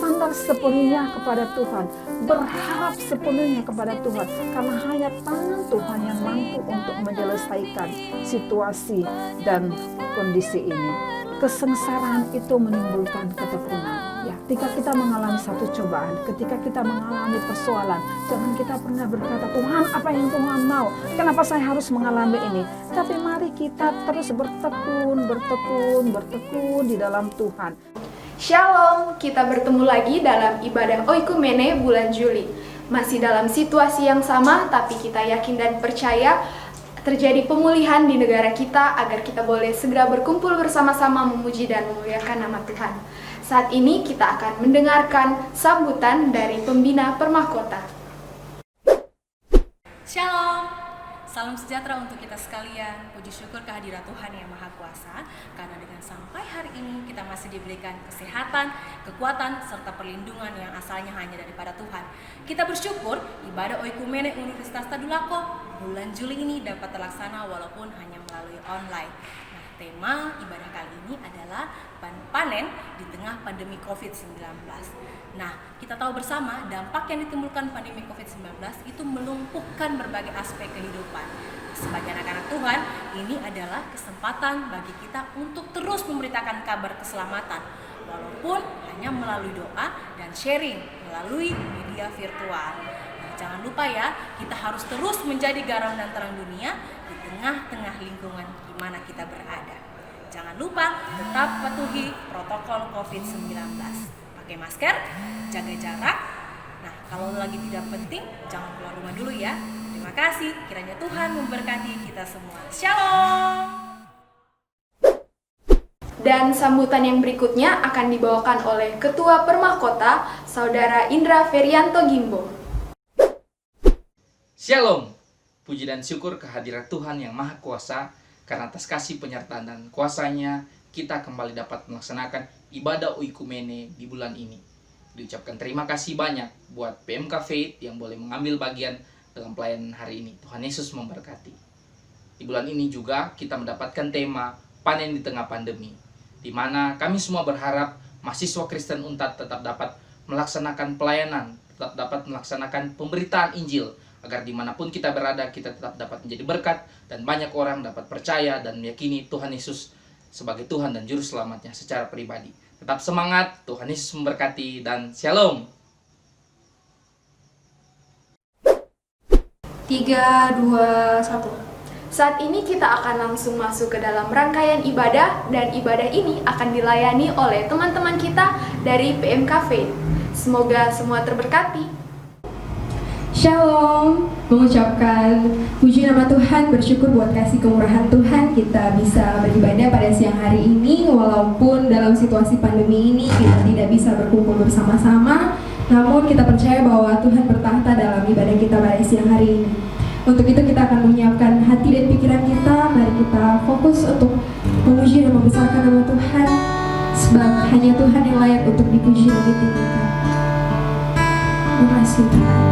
bersandar sepenuhnya kepada Tuhan, berharap sepenuhnya kepada Tuhan, karena hanya tangan Tuhan yang mampu untuk menyelesaikan situasi dan kondisi ini. Kesengsaraan itu menimbulkan ketekunan. Ya, ketika kita mengalami satu cobaan, ketika kita mengalami persoalan, jangan kita pernah berkata, Tuhan, apa yang Tuhan mau? Kenapa saya harus mengalami ini? Tapi mari kita terus bertekun di dalam Tuhan. Shalom, kita bertemu lagi dalam ibadah Oikumene bulan Juli. Masih dalam situasi yang sama, tapi kita yakin dan percaya terjadi pemulihan di negara kita agar kita boleh segera berkumpul bersama-sama memuji dan memuliakan nama Tuhan. Saat ini kita akan mendengarkan sambutan dari pembina Permahkota. Shalom, salam sejahtera untuk kita sekalian. Puji syukur kehadirat Tuhan yang Maha Kuasa, karena dengan sampai hari ini kita masih diberikan kesehatan, kekuatan, serta perlindungan yang asalnya hanya daripada Tuhan. Kita bersyukur ibadah Oikumene Universitas Tadulako bulan Juli ini dapat terlaksana walaupun hanya melalui online. Nah, tema ibadah kali ini adalah panen di tengah pandemi COVID-19. Nah, kita tahu bersama dampak yang ditimbulkan pandemi COVID-19 itu melumpuhkan berbagai aspek kehidupan. Sebagai anak-anak Tuhan, ini adalah kesempatan bagi kita untuk terus memberitakan kabar keselamatan, walaupun hanya melalui doa dan sharing melalui media virtual. Nah, jangan lupa ya, kita harus terus menjadi garam dan terang dunia di tengah-tengah lingkungan di mana kita berada. Jangan lupa tetap patuhi protokol COVID-19. Pakai masker, jaga jarak. Nah, kalau lagi tidak penting, jangan keluar rumah dulu ya. Terima kasih, kiranya Tuhan memberkati kita semua. Shalom. Dan sambutan yang berikutnya akan dibawakan oleh Ketua Permahkota, Saudara Indra Ferianto Gimbo. Shalom, puji dan syukur kehadirat Tuhan yang Maha Kuasa, karena atas kasih penyertaan dan kuasa-Nya, kita kembali dapat melaksanakan ibadah Oikumene di bulan ini. Diucapkan terima kasih banyak buat PMK Faith yang boleh mengambil bagian dalam pelayanan hari ini. Tuhan Yesus memberkati. Di bulan ini juga kita mendapatkan tema panen di tengah pandemi, di mana kami semua berharap mahasiswa Kristen Unpad tetap dapat melaksanakan pelayanan, tetap dapat melaksanakan pemberitaan Injil, agar dimanapun kita berada, kita tetap dapat menjadi berkat, dan banyak orang dapat percaya dan meyakini Tuhan Yesus sebagai Tuhan dan Juru Selamatnya secara pribadi. Tetap semangat, Tuhan Yesus memberkati, dan Shalom. 3, 2, 1. Saat ini kita akan langsung masuk ke dalam rangkaian ibadah, dan ibadah ini akan dilayani oleh teman-teman kita dari PMK Faith. Semoga semua terberkati. Shalom, mengucapkan puji nama Tuhan, bersyukur buat kasih kemurahan Tuhan kita bisa beribadah pada siang hari ini. Walaupun dalam situasi pandemi ini kita tidak bisa berkumpul bersama-sama, namun kita percaya bahwa Tuhan bertahta dalam ibadah kita pada siang hari ini. Untuk itu kita akan menyiapkan hati dan pikiran kita. Mari kita fokus untuk memuji dan membesarkan nama Tuhan, sebab hanya Tuhan yang layak untuk dipuji dan ditinggikan. Terima kasih Tuhan.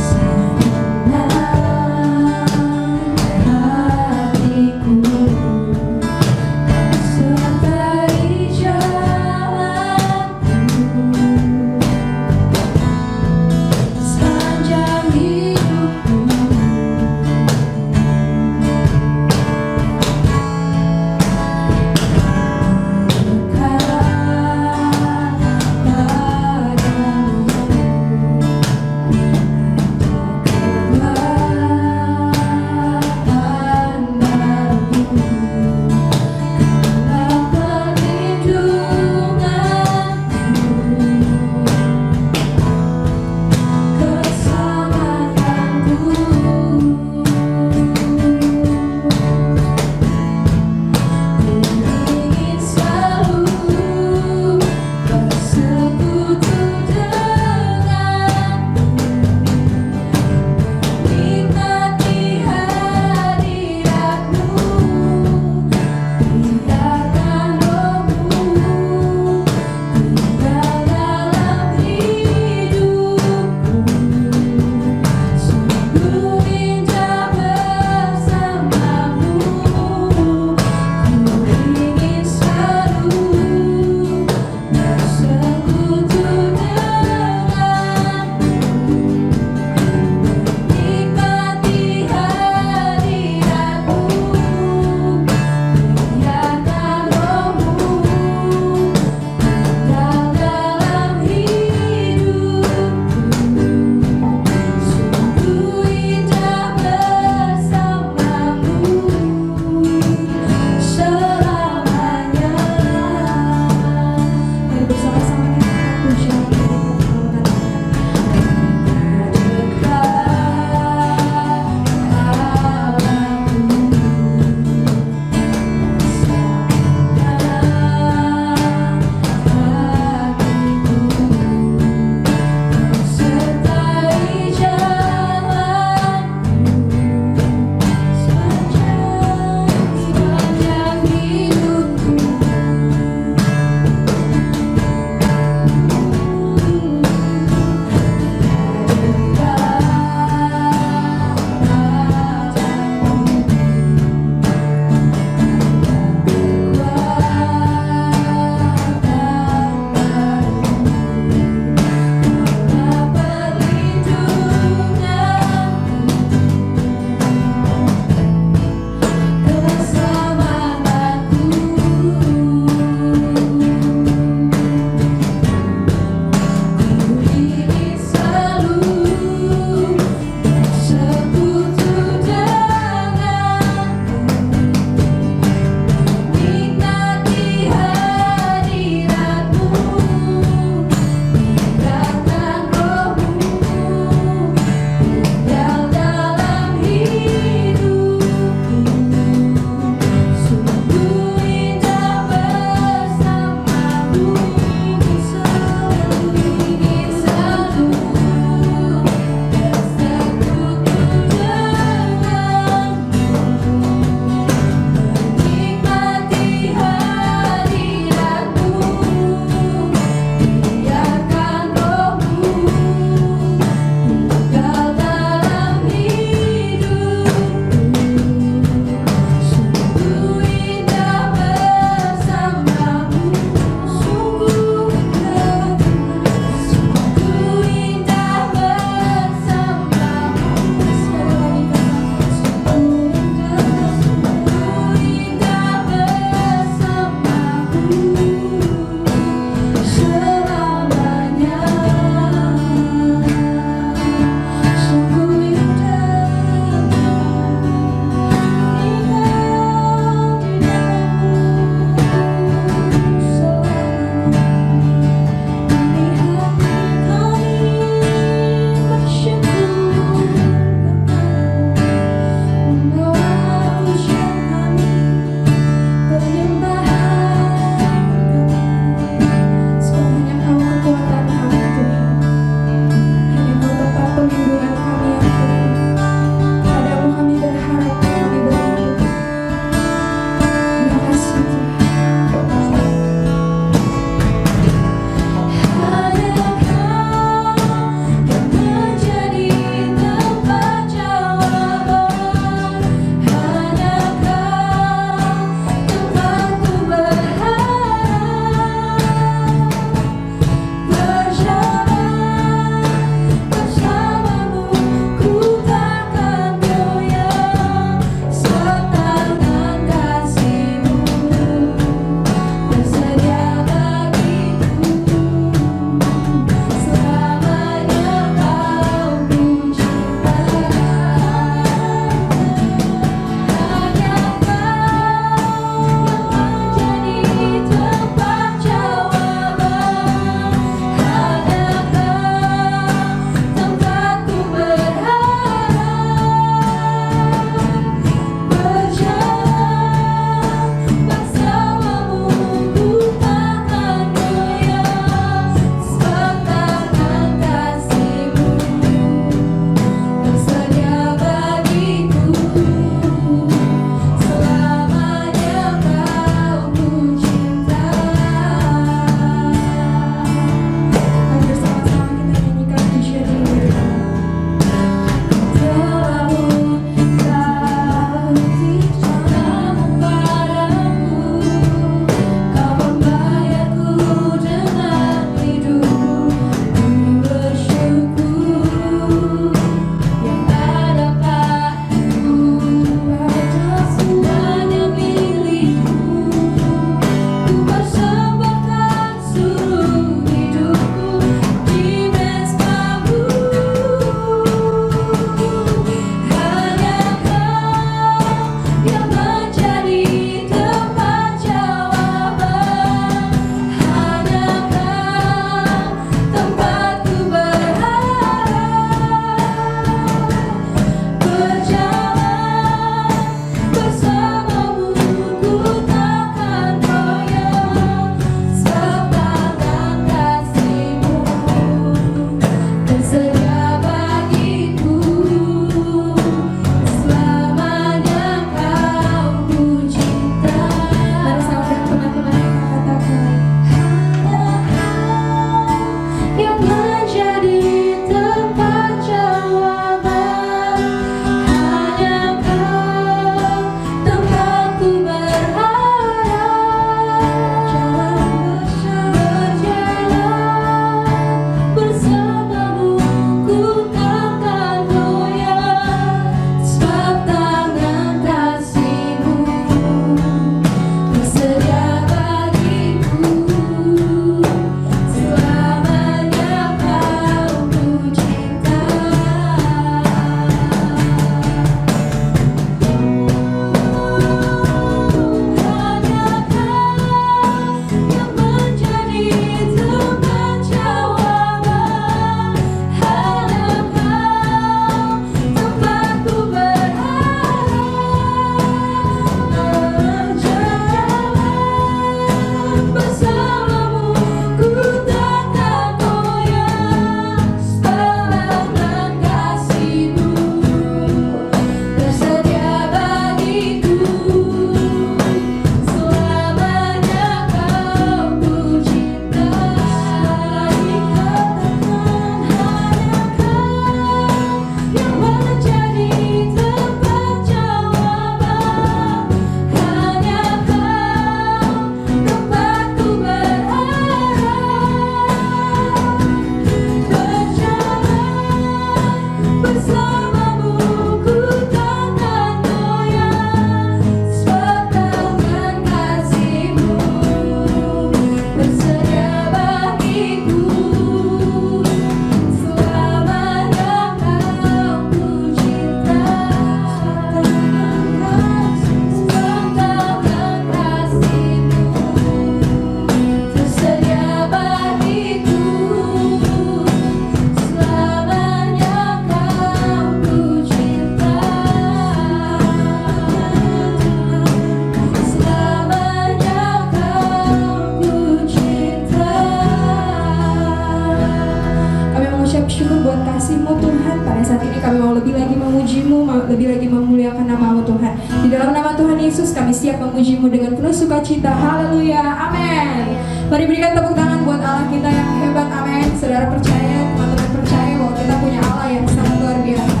ucap syukur buat kasih-Mu Tuhan. Pada saat ini kami mau lebih lagi memuji-Mu, lebih lagi memuliakan nama-Mu Tuhan. Di dalam nama Tuhan Yesus kami siap memuji-Mu dengan penuh sukacita. Haleluya, amin. Mari berikan tepuk tangan buat Allah kita yang hebat, amin. Saudara percaya, teman-teman percaya bahwa kita punya Allah yang sangat luar biasa.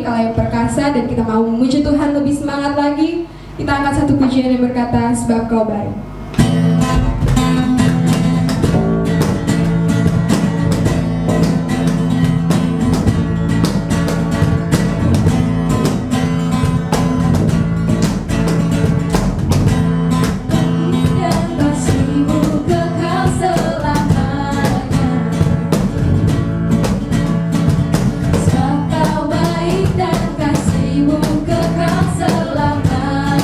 Allah yang perkasa, dan kita mau memuji Tuhan lebih semangat lagi. Kita angkat satu pujian yang berkata, sebab Kau baik. Kekal selamanya.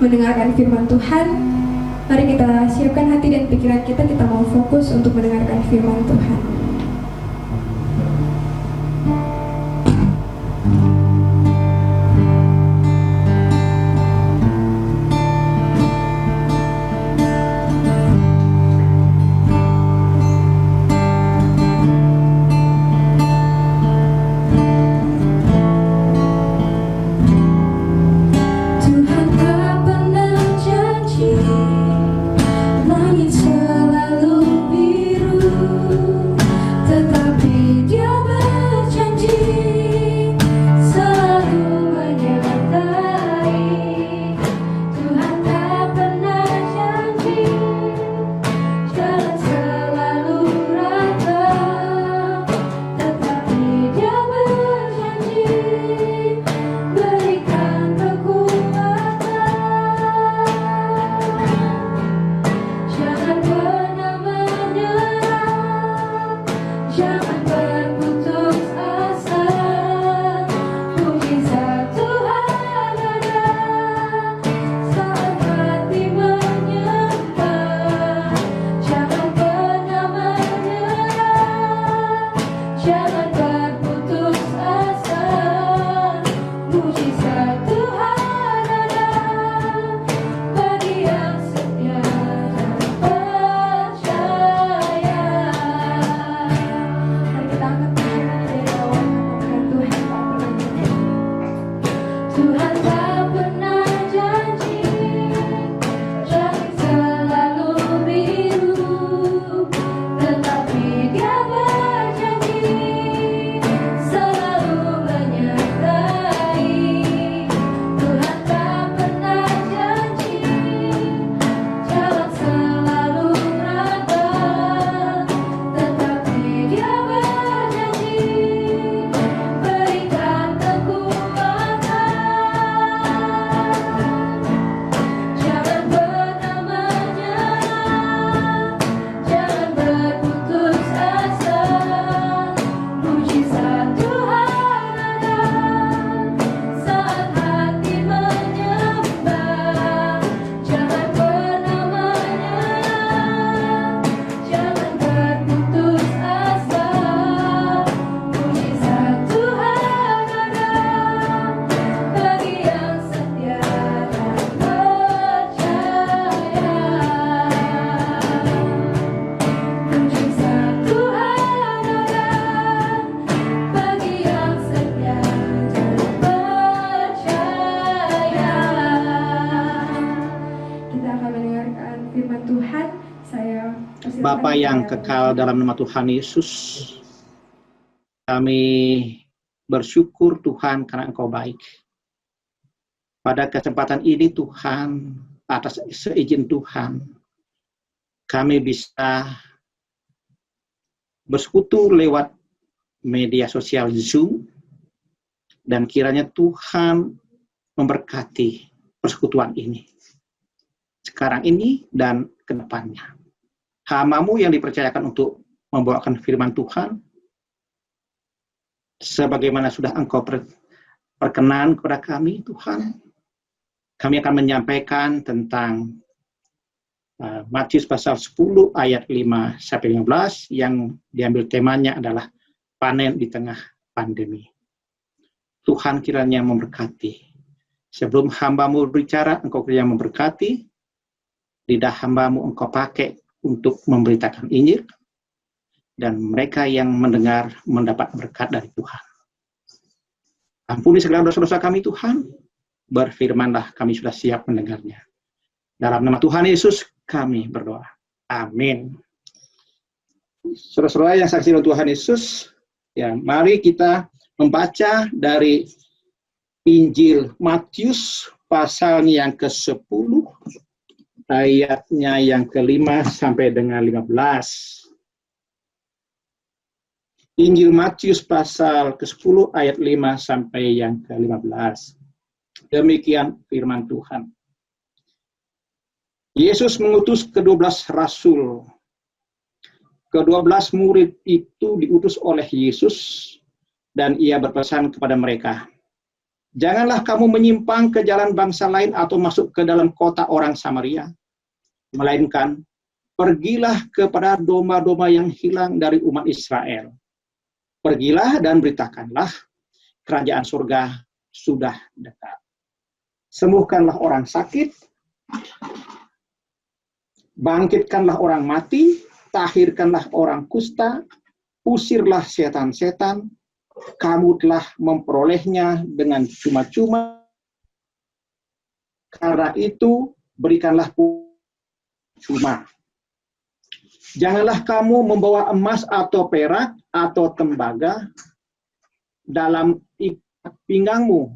mendengarkan firman Tuhan. Mari kita siapkan hati dan pikiran kita mau fokus untuk mendengarkan firman Tuhan. Tuhan tak pernah janji langit selalu biru, tetapi Dia berjanji selalu menyertai. Tuhan tak pernah janji jalan selalu rata, tetapi Dia berjanji berikan kekuatan. Jangan pernah menyerah, jangan berputus asa. Mujizat Tuhan ada saat hati menyembah. Jangan pernah menyerah, jangan berputus asa. Mujizat Tuhan ada bagi yang setia dan percaya. Mari kita angkat tangan dari bawah, katakan Tuhan tak pernah janji langit selalu biru, tetapi Dia berjanji selalu menyertai. Tuhan tak pernah janji jalan selalu rata, tetapi Dia berjanji berikan kekuatan. Jangan pernah menyerah, jangan berputus asa. Mujizat Tuhan ada saat hati menyembah. Jangan pernah menyerah, jangan berputus asa. Mujizat Tuhan ada bagi yang setia dan percaya. Mujizat Tuhan ada bagi yang setia dan percaya. Kita akan mendengarkan firman Tuhan. Saya persilakan Bapa yang kepada- kekal, dalam nama Tuhan Yesus, kami bersyukur Tuhan karena Engkau baik. Pada kesempatan ini Tuhan, atas seizin Tuhan, kami bisa bersekutu lewat media sosial Zoom, dan kiranya Tuhan memberkati persekutuan ini sekarang ini dan ke depannya. Hamba-Mu yang dipercayakan untuk membawakan firman Tuhan, sebagaimana sudah Engkau perkenan kepada kami, Tuhan, kami akan menyampaikan tentang Matius pasal 10 ayat 5 sampai 15 yang diambil temanya adalah panen di tengah pandemi. Tuhan kiranya memberkati. Sebelum hamba-Mu berbicara, Engkau kiranya memberkati. Lidah hamba-Mu Engkau pakai untuk memberitakan Injil, dan mereka yang mendengar mendapat berkat dari Tuhan. Ampuni segala dosa-dosa kami Tuhan, berfirmanlah, kami sudah siap mendengarnya. Dalam nama Tuhan Yesus kami berdoa. Amin. Saudara-saudara yang saksi dalam Tuhan Yesus, ya, mari kita membaca dari Injil Matius pasalnya yang ke-10, ayatnya yang ke-5 sampai dengan 15. Injil Matius pasal ke-10 ayat 5 sampai yang ke-15. Demikian firman Tuhan. Yesus mengutus ke-12 rasul. Ke-12 murid itu diutus oleh Yesus, dan ia berpesan kepada mereka, Janganlah kamu menyimpang ke jalan bangsa lain atau masuk ke dalam kota orang Samaria. Melainkan, pergilah kepada domba-domba yang hilang dari umat Israel. Pergilah dan beritakanlah, kerajaan surga sudah dekat. Sembuhkanlah orang sakit, bangkitkanlah orang mati, tahirkanlah orang kusta, usirlah setan-setan, kamu telah memperolehnya dengan cuma-cuma. Karena itu, berikanlah cuma. Janganlah kamu membawa emas atau perak atau tembaga dalam ikat pinggangmu.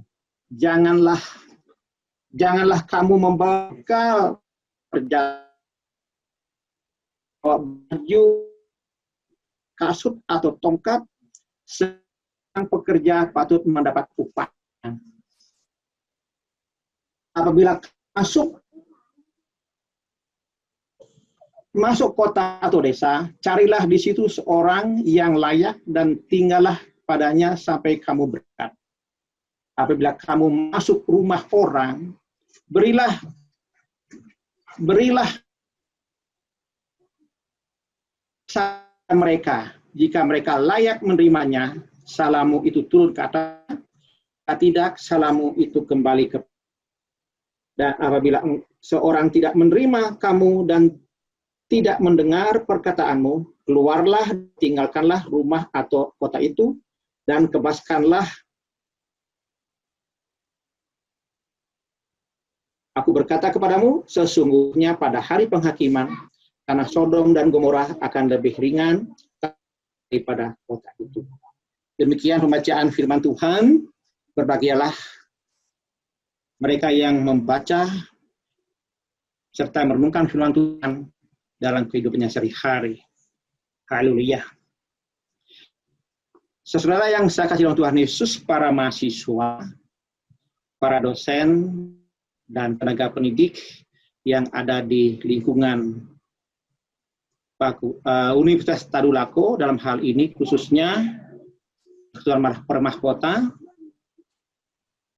Janganlah kamu membawa bekal baju, kasut atau tongkat. Sang pekerja patut mendapat upah. Apabila masuk kota atau desa, carilah di situ seorang yang layak dan tinggallah padanya sampai kamu berkat. Apabila kamu masuk rumah orang, berilah mereka. Jika mereka layak menerimanya, salamu itu turun ke atas. Jika tidak, salamu itu kembali ke. Dan apabila seorang tidak menerima kamu dan tidak mendengar perkataanmu, keluarlah, tinggalkanlah rumah atau kota itu, dan kebaskanlah. Aku berkata kepadamu, sesungguhnya pada hari penghakiman, tanah Sodom dan Gomora akan lebih ringan daripada kota itu. Demikian pembacaan firman Tuhan. Berbahagialah mereka yang membaca serta merenungkan firman Tuhan dalam kehidupannya sehari-hari. Haleluya. Saudara yang saya kasih dalam Tuhan Yesus, para mahasiswa, para dosen, dan tenaga pendidik yang ada di lingkungan Universitas Tadulako, dalam hal ini khususnya Persatuan Permahkota.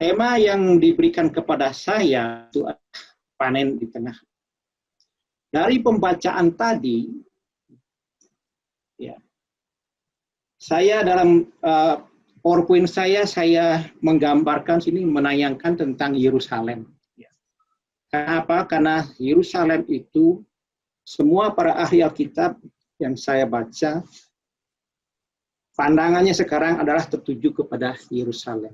Tema yang diberikan kepada saya itu panen di tengah. Dari pembacaan tadi, ya, saya dalam PowerPoint saya menggambarkan sini, menayangkan tentang Yerusalem. Ya. Kenapa? Karena Yerusalem itu semua para ahli Alkitab yang saya baca, pandangannya sekarang adalah tertuju kepada Yerusalem.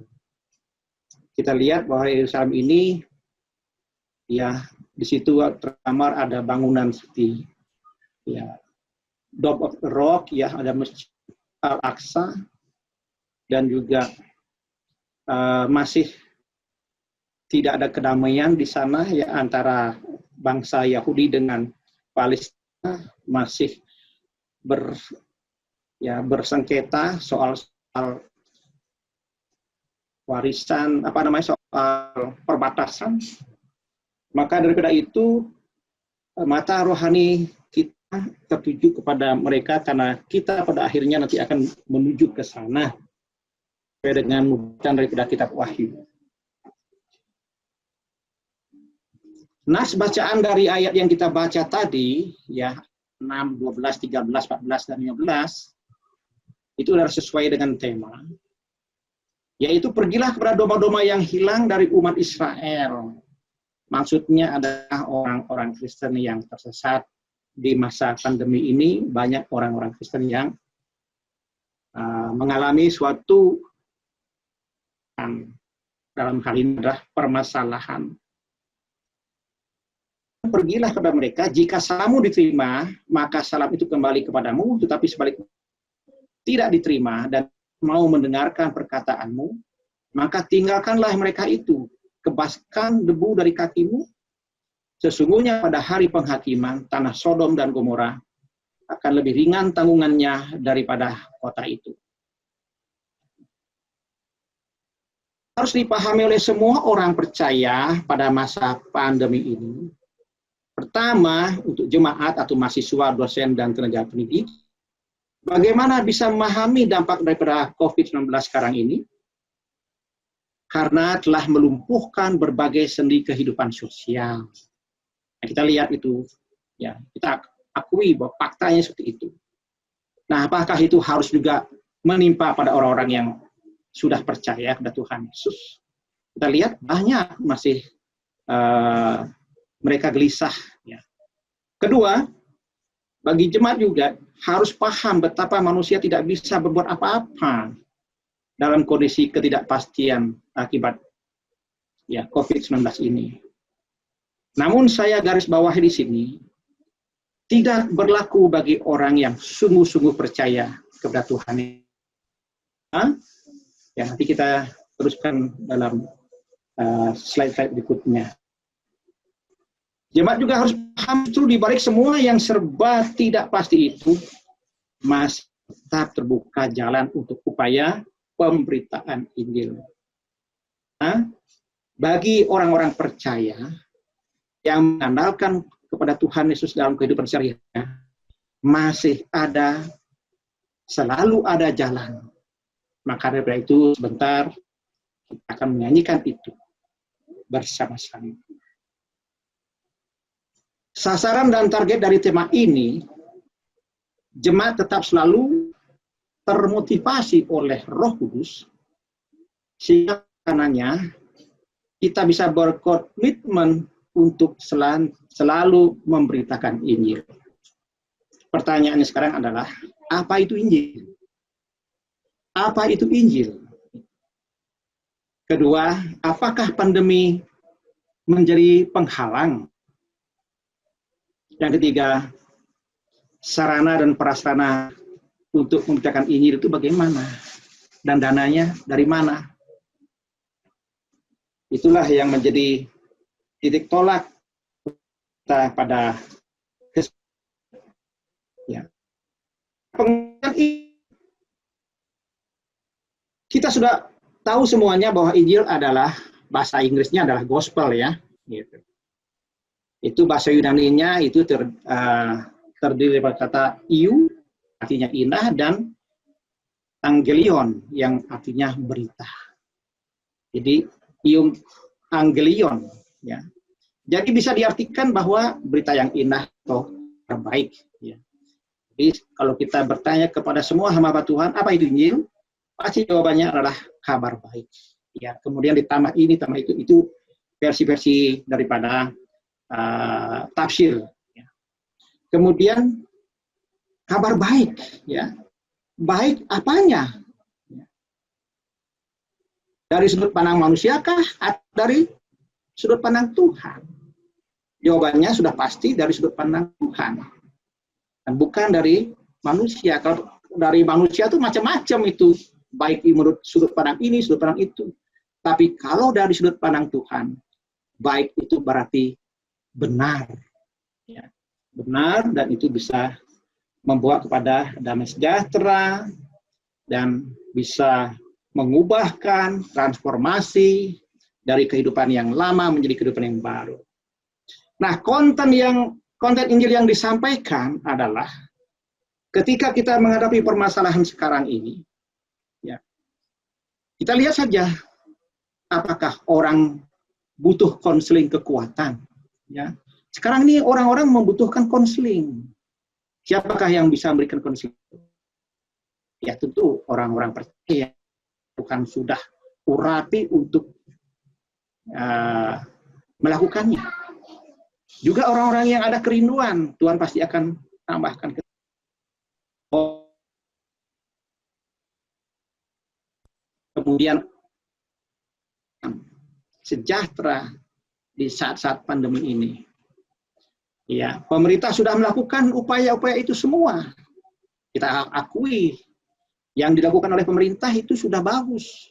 Kita lihat bahwa Yerusalem ini, ya, di situ tergambar ada bangunan seperti, ya, Dome of the Rock, ya, ada Masjid Al-Aqsa, dan juga masih tidak ada kedamaian di sana, ya, antara bangsa Yahudi dengan Palestina, masih bersengketa soal warisan, soal perbatasan. Maka daripada itu, mata rohani kita tertuju kepada mereka, karena kita pada akhirnya nanti akan menuju ke sana dengan mudah daripada kitab Wahyu. Nas bacaan dari ayat yang kita baca tadi, ya, 6, 12, 13, 14, dan 15, itu adalah sesuai dengan tema, yaitu pergilah kepada domba-domba yang hilang dari umat Israel. Maksudnya adalah orang-orang Kristen yang tersesat di masa pandemi ini. Banyak orang-orang Kristen yang mengalami suatu, dalam hal ini adalah permasalahan. Pergilah kepada mereka, jika salammu diterima, maka salam itu kembali kepadamu, tetapi sebaliknya tidak diterima dan mau mendengarkan perkataanmu, maka tinggalkanlah mereka itu, kebaskan debu dari kakimu. Sesungguhnya pada hari penghakiman, tanah Sodom dan Gomora akan lebih ringan tanggungannya daripada kota itu. Harus dipahami oleh semua orang percaya pada masa pandemi ini. Pertama, untuk jemaat atau mahasiswa, dosen, dan tenaga pendidik, bagaimana bisa memahami dampak daripada COVID-19 sekarang ini? karena telah melumpuhkan berbagai sendi kehidupan sosial. Nah, kita lihat itu, ya, kita akui bahwa faktanya seperti itu. Nah, apakah itu harus juga menimpa pada orang-orang yang sudah percaya kepada Tuhan Yesus? Kita lihat banyak masih mereka gelisah. Ya. Kedua, bagi jemaat juga harus paham betapa manusia tidak bisa berbuat apa-apa dalam kondisi ketidakpastian akibat ya COVID-19 ini. Namun saya garis bawahi di sini, tidak berlaku bagi orang yang sungguh-sungguh percaya kepada Tuhan. Ya, nanti kita teruskan dalam slide-slide berikutnya. Jemaat juga harus paham justru di balik semua yang serba tidak pasti itu, masih tetap terbuka jalan untuk upaya pemberitaan Injil. Nah, bagi orang-orang percaya yang mengandalkan kepada Tuhan Yesus dalam kehidupan sehari-hari, masih ada, selalu ada jalan. Maka dari itu sebentar kita akan menyanyikan itu bersama-sama. Sasaran dan target dari tema ini, jemaat tetap selalu termotivasi oleh Roh Kudus, sehingga karenanya kita bisa berkomitmen untuk selalu memberitakan Injil. Pertanyaannya sekarang adalah, apa itu Injil? Apa itu Injil? Kedua, apakah pandemi menjadi penghalang? Yang ketiga, sarana dan prasarana untuk memberitakan Injil itu bagaimana? Dan dananya dari mana? Itulah yang menjadi titik tolak kita pada ya. Kita sudah tahu semuanya bahwa Injil adalah bahasa Inggrisnya adalah gospel ya, gitu. Itu bahasa Yunani-nya itu terdiri dari kata iu, artinya indah, dan angelion yang artinya berita. Jadi ium angelion ya. Jadi bisa diartikan bahwa berita yang indah atau terbaik ya. Jadi kalau kita bertanya kepada semua hamba Tuhan, apa itu Injil? Pasti jawabannya adalah kabar baik. Ya, kemudian ditambah ini, tambah itu versi-versi daripada tafsir. Ya. Kemudian kabar baik, ya. Baik apanya? Ya. Dari sudut pandang manusiakah atau dari sudut pandang Tuhan? Jawabannya sudah pasti dari sudut pandang Tuhan, dan bukan dari manusia. Kalau dari manusia itu macam-macam itu, baik menurut sudut pandang ini, sudut pandang itu. Tapi kalau dari sudut pandang Tuhan, baik itu berarti benar, ya. Benar, dan itu bisa membawa kepada damai sejahtera dan bisa mengubahkan transformasi dari kehidupan yang lama menjadi kehidupan yang baru. Nah, konten Injil yang disampaikan adalah ketika kita menghadapi permasalahan sekarang ini, ya, kita lihat saja apakah orang butuh konseling kekuatan. Ya, sekarang ini orang-orang membutuhkan konseling. Siapakah yang bisa memberikan konseling? Ya tentu orang-orang percaya. Tuhan sudah urapi untuk melakukannya. Juga orang-orang yang ada kerinduan, Tuhan pasti akan tambahkan. Kemudian sejahtera di saat-saat pandemi ini. Ya, pemerintah sudah melakukan upaya-upaya itu semua. Kita akui yang dilakukan oleh pemerintah itu sudah bagus.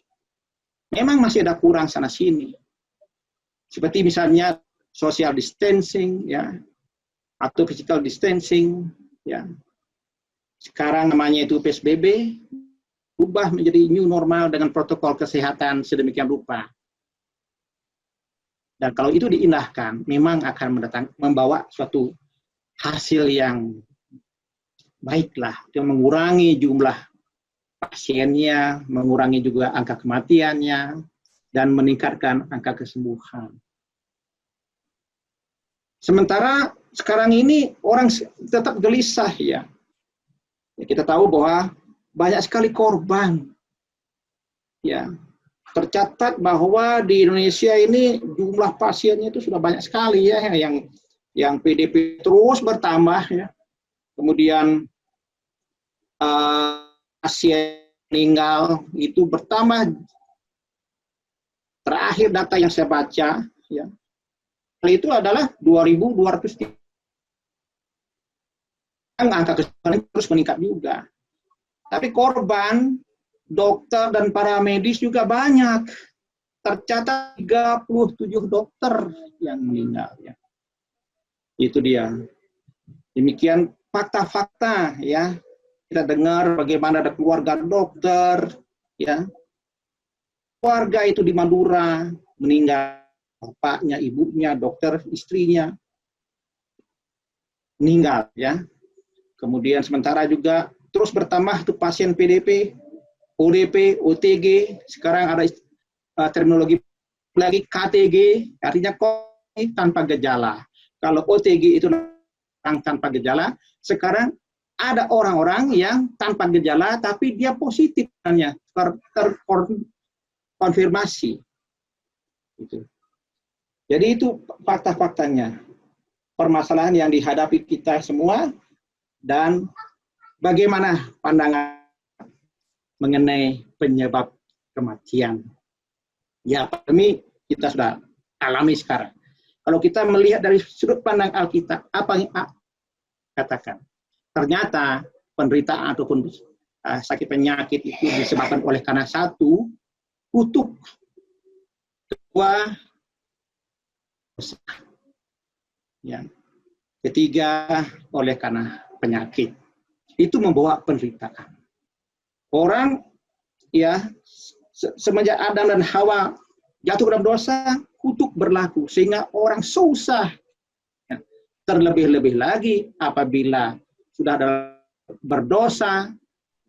Memang masih ada kurang sana sini. Seperti misalnya social distancing ya, atau physical distancing ya. Sekarang namanya itu PSBB, berubah menjadi new normal dengan protokol kesehatan sedemikian rupa. Dan kalau itu diindahkan, memang akan membawa suatu hasil yang baiklah, yang mengurangi jumlah pasiennya, mengurangi juga angka kematiannya, dan meningkatkan angka kesembuhan. Sementara sekarang ini orang tetap gelisah ya. Kita tahu bahwa banyak sekali korban. Ya, tercatat bahwa di Indonesia ini jumlah pasiennya itu sudah banyak sekali ya, yang PDP terus bertambah ya. Kemudian pasien meninggal itu bertambah. Terakhir data yang saya baca ya, itu adalah 2.200. Angka kesembuhan terus meningkat juga. Tapi korban dokter dan para medis juga banyak. Tercatat 37 dokter yang meninggal ya. Itu dia. Demikian fakta-fakta ya. Kita dengar bagaimana ada keluarga dokter ya. Keluarga itu di Madura meninggal, bapaknya, ibunya, dokter, istrinya meninggal ya. Kemudian sementara juga terus bertambah tuh pasien PDP, ODP, OTG, sekarang ada terminologi lagi KTG, artinya COVID tanpa gejala. Kalau OTG itu tanpa gejala, sekarang ada orang-orang yang tanpa gejala tapi dia positif terkonfirmasi. Gitu. Jadi itu fakta-faktanya. Permasalahan yang dihadapi kita semua dan bagaimana pandangan mengenai penyebab kematian. Ya, pandemi kita sudah alami sekarang. Kalau kita melihat dari sudut pandang Alkitab, apa yang katakan? Ternyata penderitaan ataupun sakit penyakit itu disebabkan oleh karena satu, kutuk. Kedua, ya. Ketiga, oleh karena penyakit. Itu membawa penderitaan. Orang ya semenjak Adam dan Hawa jatuh dalam dosa, kutuk berlaku sehingga orang susah. Ya. Terlebih-lebih lagi apabila sudah ada berdosa,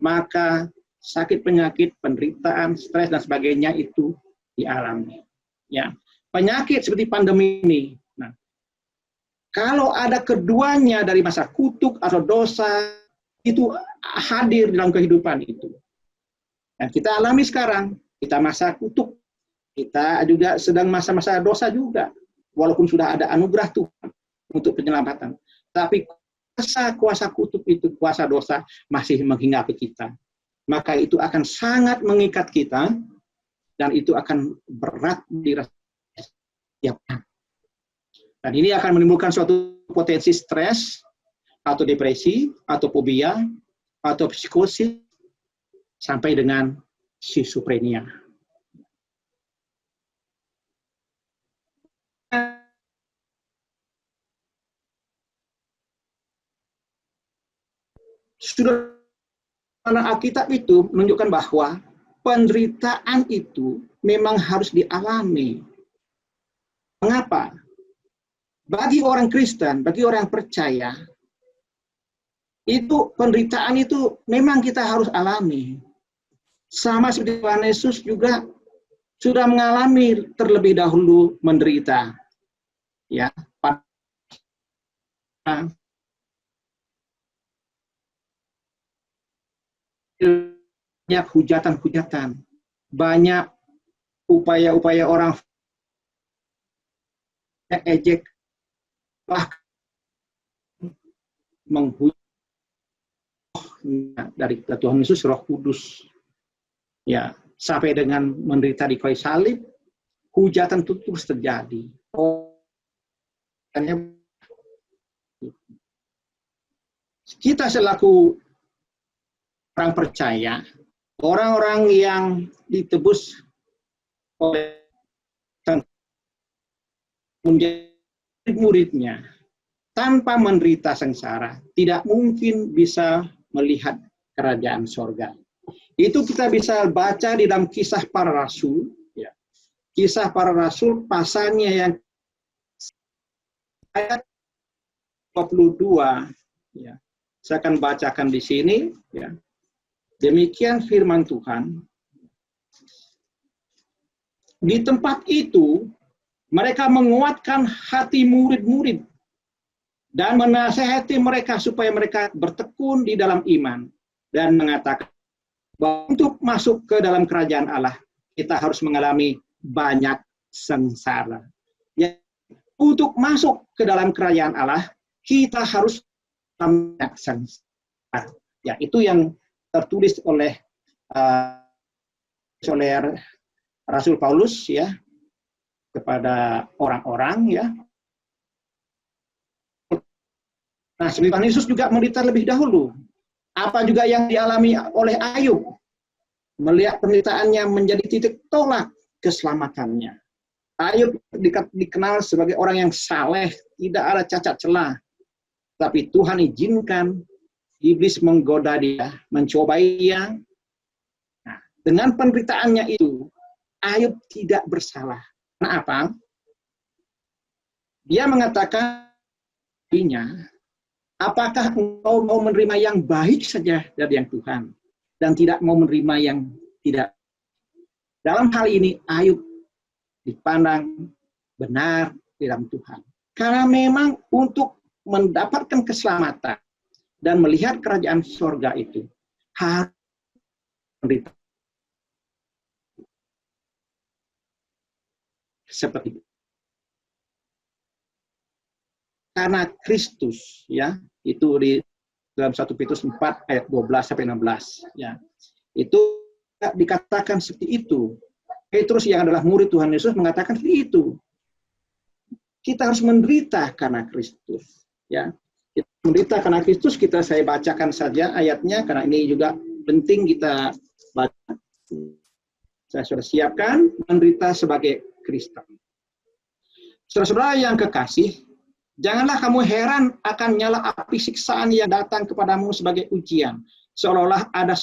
maka sakit penyakit, penderitaan, stres dan sebagainya itu dialami. Ya. Penyakit seperti pandemi ini. Nah, kalau ada keduanya dari masa kutuk atau dosa itu hadir dalam kehidupan itu. Dan kita alami sekarang, kita masa kutuk, kita juga sedang masa-masa dosa juga. Walaupun sudah ada anugerah Tuhan untuk penyelamatan. Tapi kuasa kutuk itu, kuasa dosa masih menghinggapi kita. Maka itu akan sangat mengikat kita dan itu akan berat dirasakan. Dan ini akan menimbulkan suatu potensi stres, atau depresi, atau fobia, atau psikosis, sampai dengan schizophrenia. Sudah Alkitab itu menunjukkan bahwa penderitaan itu memang harus dialami. Mengapa? Bagi orang Kristen, bagi orang percaya, itu penderitaan itu memang kita harus alami. Sama seperti Tuhan Yesus juga sudah mengalami terlebih dahulu menderita. Ya, banyak hujatan-hujatan, banyak upaya-upaya orang ejek, bahkan menghujat dari Tuhan Yesus Roh Kudus. Ya, sampai dengan menderita di kayu salib, hujatan itu terus terjadi. Kita selaku orang percaya, orang-orang yang ditebus oleh menjadi muridnya, tanpa menderita sengsara, tidak mungkin bisa melihat kerajaan sorga. Itu kita bisa baca di dalam Kisah Para Rasul. Ya. Kisah Para Rasul pasalnya yang ayat 22. Ya. Saya akan bacakan di sini. Ya. Demikian firman Tuhan. di tempat itu mereka menguatkan hati murid-murid dan menasihati mereka supaya mereka bertekun di dalam iman dan mengatakan bahwa untuk masuk ke dalam kerajaan Allah kita harus mengalami banyak sengsara. Ya, untuk masuk ke dalam kerajaan Allah kita harus banyak sengsara. Ya, itu yang tertulis oleh Rasul Paulus ya kepada orang-orang ya. Nah, Tuhan Yesus juga menderita lebih dahulu. Apa juga yang dialami oleh Ayub, melihat penderitaannya menjadi titik tolak keselamatannya. Ayub dikenal sebagai orang yang saleh, tidak ada cacat celah. Tapi Tuhan izinkan iblis menggoda dia, mencobai dia. Nah, dengan penderitaannya itu, Ayub tidak bersalah. Kenapa? Dia mengatakan, apakah engkau mau menerima yang baik saja dari yang Tuhan dan tidak mau menerima yang tidak? Dalam hal ini Ayub dipandang benar di dalam Tuhan. Karena memang untuk mendapatkan keselamatan dan melihat kerajaan surga itu harus menderita. Seperti itu. Karena Kristus ya, itu di dalam 1 Petrus 4 ayat 12 sampai 16 ya. Itu dikatakan seperti itu. Petrus yang adalah murid Tuhan Yesus mengatakan seperti itu. Kita harus menderita karena Kristus ya. Kita menderita karena Kristus, saya bacakan saja ayatnya karena ini juga penting kita baca. Saya sudah siapkan menderita sebagai Kristen. Saudara-saudara yang kekasih, janganlah kamu heran akan nyala api siksaan yang datang kepadamu sebagai ujian, seolah-olah ada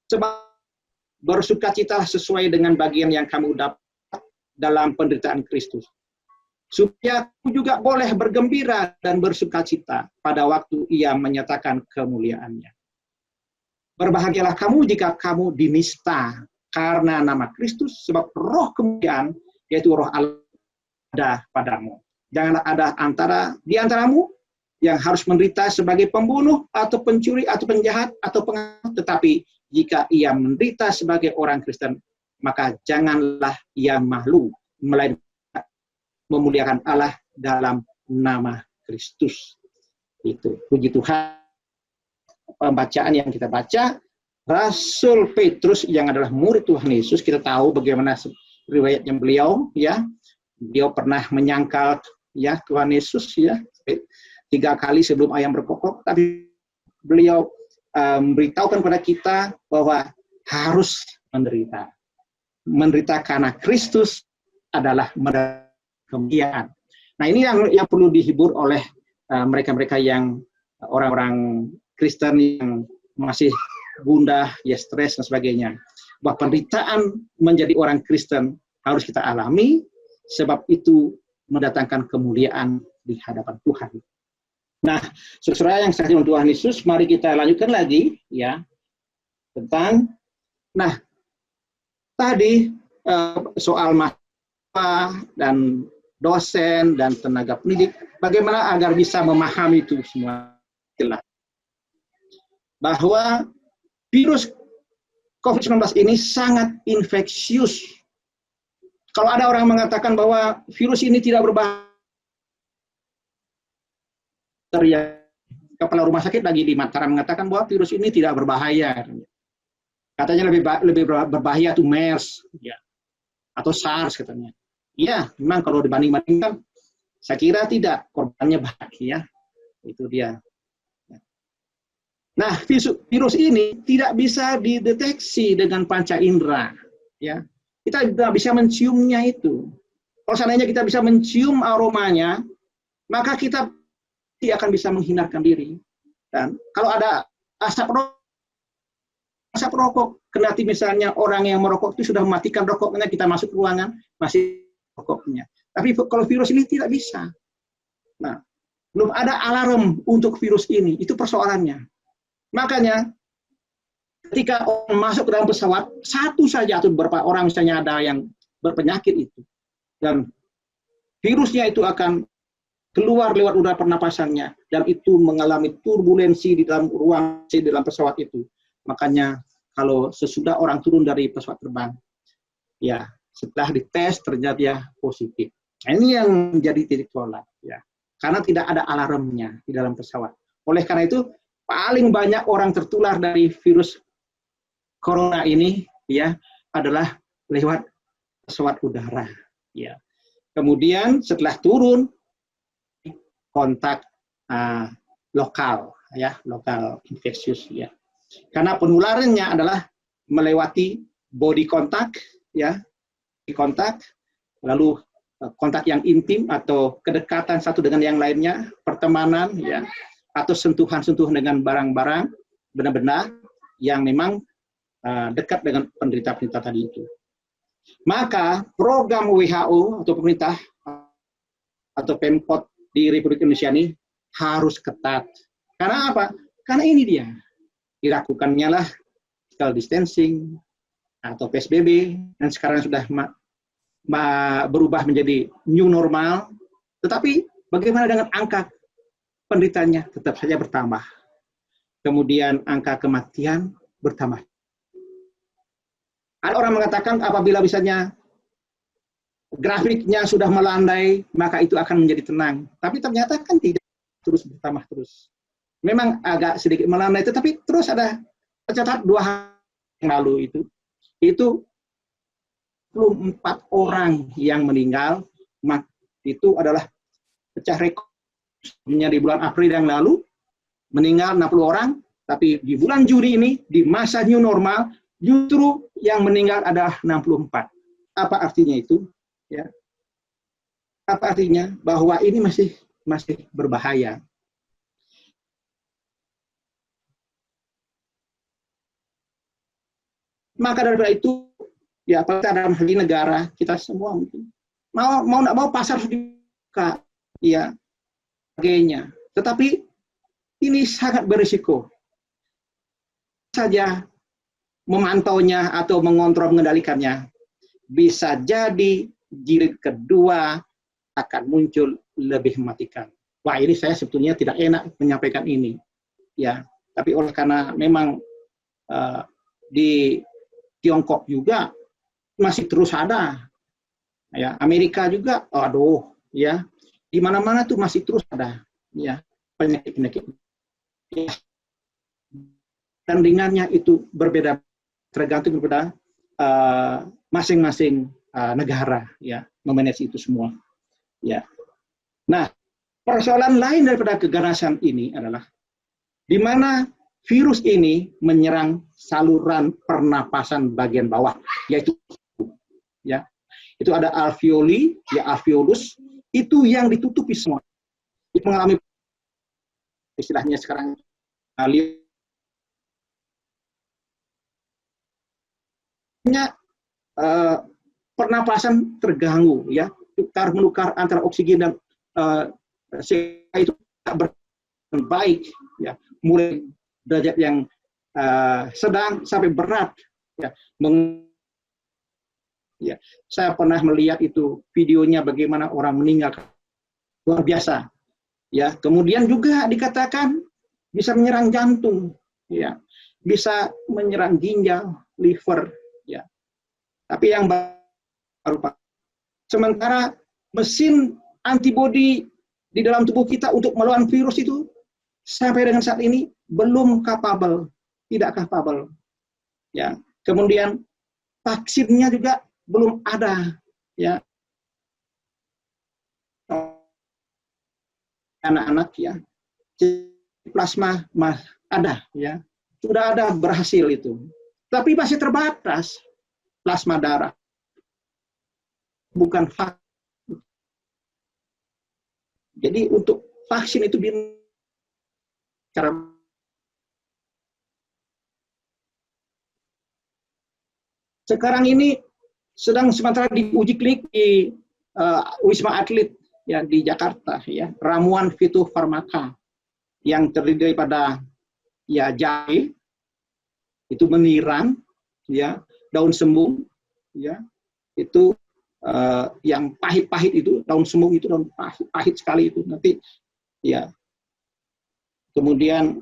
sebab bersukacitalah sesuai dengan bagian yang kamu dapat dalam penderitaan Kristus, supaya kamu juga boleh bergembira dan bersukacita pada waktu Ia menyatakan kemuliaannya. Berbahagialah kamu jika kamu dinista karena nama Kristus, sebab roh kemuliaan, yaitu roh Allah, ada padamu. Janganlah ada di antaramu yang harus menderita sebagai pembunuh atau pencuri atau penjahat atau pengaruh, tetapi jika ia menderita sebagai orang Kristen, maka janganlah ia malu, melainkan memuliakan Allah dalam nama Kristus. Itu puji Tuhan. Pembacaan yang kita baca, Rasul Petrus yang adalah murid Tuhan Yesus, kita tahu bagaimana riwayatnya beliau ya. Beliau pernah menyangkal ya Tuhan Yesus ya 3 kali sebelum ayam berkokok, tapi beliau memberitahukan kepada kita bahwa harus menderita. Menderita karena Kristus adalah kemuliaan. Nah, ini yang perlu dihibur oleh mereka-mereka yang orang-orang Kristen yang masih gundah, ya stres dan sebagainya. Bahwa penderitaan menjadi orang Kristen harus kita alami, sebab itu mendatangkan kemuliaan di hadapan Tuhan. Nah, saudara yang saya Tuhan Yesus, mari kita lanjutkan lagi ya tentang tadi soal mahasiswa dan dosen dan tenaga pendidik, bagaimana agar bisa memahami itu semua. Bahwa virus COVID-19 ini sangat infeksius. Kalau ada orang mengatakan bahwa virus ini tidak berbahaya, kepala rumah sakit lagi di Mataram mengatakan bahwa virus ini tidak berbahaya. Katanya lebih berbahaya itu MERS ya, atau SARS katanya. Ya, memang kalau dibanding-bandingkan, saya kira tidak, korbannya banyak ya. Itu dia. Nah, virus ini tidak bisa dideteksi dengan panca indera, ya. Kita tidak bisa menciumnya itu. Kalau seandainya kita bisa mencium aromanya, maka kita tidak akan bisa menghindarkan diri. Dan kalau ada asap rokok, kendati misalnya orang yang merokok itu sudah mematikan rokoknya, kita masuk ruangan, masih rokoknya. Tapi kalau virus ini tidak bisa. Nah, belum ada alarm untuk virus ini, itu persoalannya. Makanya, ketika orang masuk ke dalam pesawat, satu saja atau beberapa orang misalnya ada yang berpenyakit itu, dan virusnya itu akan keluar lewat udara pernapasannya, dan itu mengalami turbulensi di dalam ruang di dalam pesawat itu. Makanya kalau sesudah orang turun dari pesawat terbang, ya setelah dites ternyata dia positif. Nah, ini yang menjadi titik tolak, ya, karena tidak ada alarmnya di dalam pesawat. Oleh karena itu paling banyak orang tertular dari virus corona ini, ya, adalah lewat pesawat udara, ya. Kemudian setelah turun, kontak lokal, ya, lokal infeksius, ya. Karena penularannya adalah melewati body contact, ya, kontak, lalu kontak yang intim atau kedekatan satu dengan yang lainnya, pertemanan, ya, atau sentuhan-sentuhan dengan barang-barang, benda-benda yang memang dekat dengan penderita-penderita tadi itu. Maka program WHO atau pemerintah atau Pemkot di Republik Indonesia ini harus ketat. Karena apa? Karena ini dia. Dilakukannya lah physical distancing atau PSBB, dan sekarang sudah berubah menjadi new normal. Tetapi bagaimana dengan angka penderitanya? Tetap saja bertambah. Kemudian angka kematian bertambah. Ada orang mengatakan apabila misalnya grafiknya sudah melandai, maka itu akan menjadi tenang. Tapi ternyata kan tidak, terus bertambah terus. Memang agak sedikit melandai, tetapi terus ada tercatat 2 hari yang lalu itu 24 orang yang meninggal. Itu adalah pecah rekor. Di bulan April yang lalu meninggal 60 orang, tapi di bulan Juni ini di masa new normal justru yang meninggal adalah 64. Apa artinya itu? Ya. Apa artinya? Bahwa ini masih berbahaya. Maka daripada itu, ya apalagi dalam hal ini negara, kita semua mungkin mau nggak mau pasar harus dibuka, ya, sebagainya. Tetapi ini sangat berisiko. Saja memantaunya atau mengontrol mengendalikannya, bisa jadi jilid kedua akan muncul lebih mematikan. Wah, ini saya sebetulnya tidak enak menyampaikan ini, ya. Tapi oleh karena memang di Tiongkok juga masih terus ada, ya. Amerika juga, aduh, ya, di mana-mana tuh masih terus ada, ya, penyakit-penyakit. Ya. Dan ringannya itu berbeda, tergantung kepada masing-masing negara, ya, memanage itu semua, ya. Nah, persoalan lain daripada keganasan ini adalah di mana virus ini menyerang saluran pernapasan bagian bawah, yaitu, ya, itu ada alveoli, ya, alveolus, itu yang ditutupi semua. Itu mengalami istilahnya sekarang pernapasan terganggu, ya, tukar menukar antara oksigen dan CO2 itu tidak baik, ya, mulai derajat yang sedang sampai berat, ya. Ya, saya pernah melihat itu videonya bagaimana orang meninggal, luar biasa, ya. Kemudian juga dikatakan bisa menyerang jantung, ya, bisa menyerang ginjal, liver, ya. Tapi yang baru, sementara mesin antibodi di dalam tubuh kita untuk melawan virus itu sampai dengan saat ini belum capable, tidak capable, ya. Kemudian vaksinnya juga belum ada, ya. Anak-anak, ya, plasma ada, ya, sudah ada, berhasil itu, tapi masih terbatas plasma darah, bukan vaksin. Jadi untuk vaksin itu sekarang ini sedang sementara diuji klinik di Wisma Atlet, ya, di Jakarta, ya, ramuan fitofarmaka yang terdiri daripada, ya, jahe, itu meniran, ya, daun sembung, ya, itu yang pahit-pahit itu, daun sembung itu daun pahit sekali itu nanti, ya. Kemudian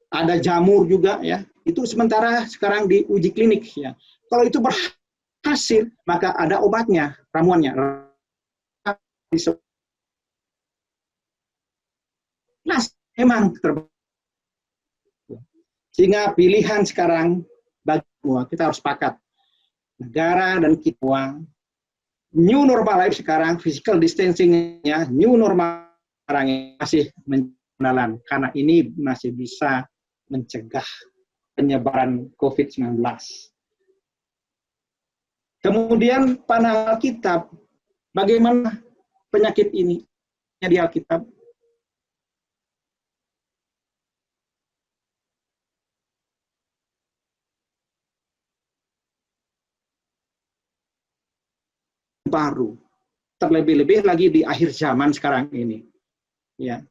ada jamur juga, ya. Itu sementara sekarang diuji klinik, ya. Kalau itu berhasil, maka ada obatnya, ramuannya. Nah, memang terbaik. Sehingga pilihan sekarang bagi semua, kita harus sepakat. Negara dan kita, new normal life sekarang, physical distancing-nya, new normal sekarang masih menjalan, karena ini masih bisa mencegah penyebaran COVID-19. Kemudian pada Alkitab, bagaimana penyakit ini di Alkitab? Baru, terlebih-lebih lagi di akhir zaman sekarang ini. Ya.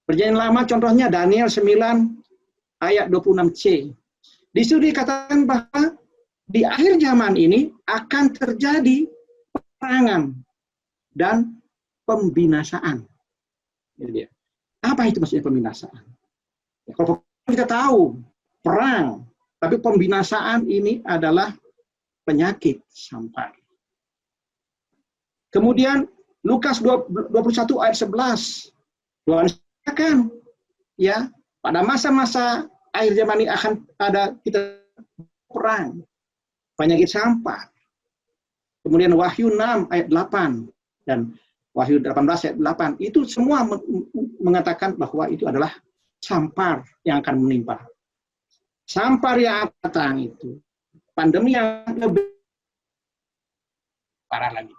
Perjanjian Lama contohnya Daniel 9 ayat 26c. Di situ dikatakan bahwa di akhir zaman ini akan terjadi peperangan dan pembinasaan. Jadi, apa itu maksudnya pembinasaan? Ya, kalau kita tahu perang, tapi pembinasaan ini adalah penyakit sampar. Kemudian Lukas 21 ayat 11. Tuhan katakan, ya, pada masa-masa akhir zaman ini akan ada kita perang, penyakit sampar. Kemudian Wahyu 6 ayat 8 dan Wahyu 18 ayat 8 itu semua mengatakan bahwa itu adalah sampar yang akan menimpa. Sampar yang akan datang itu pandemi yang lebih parah lagi.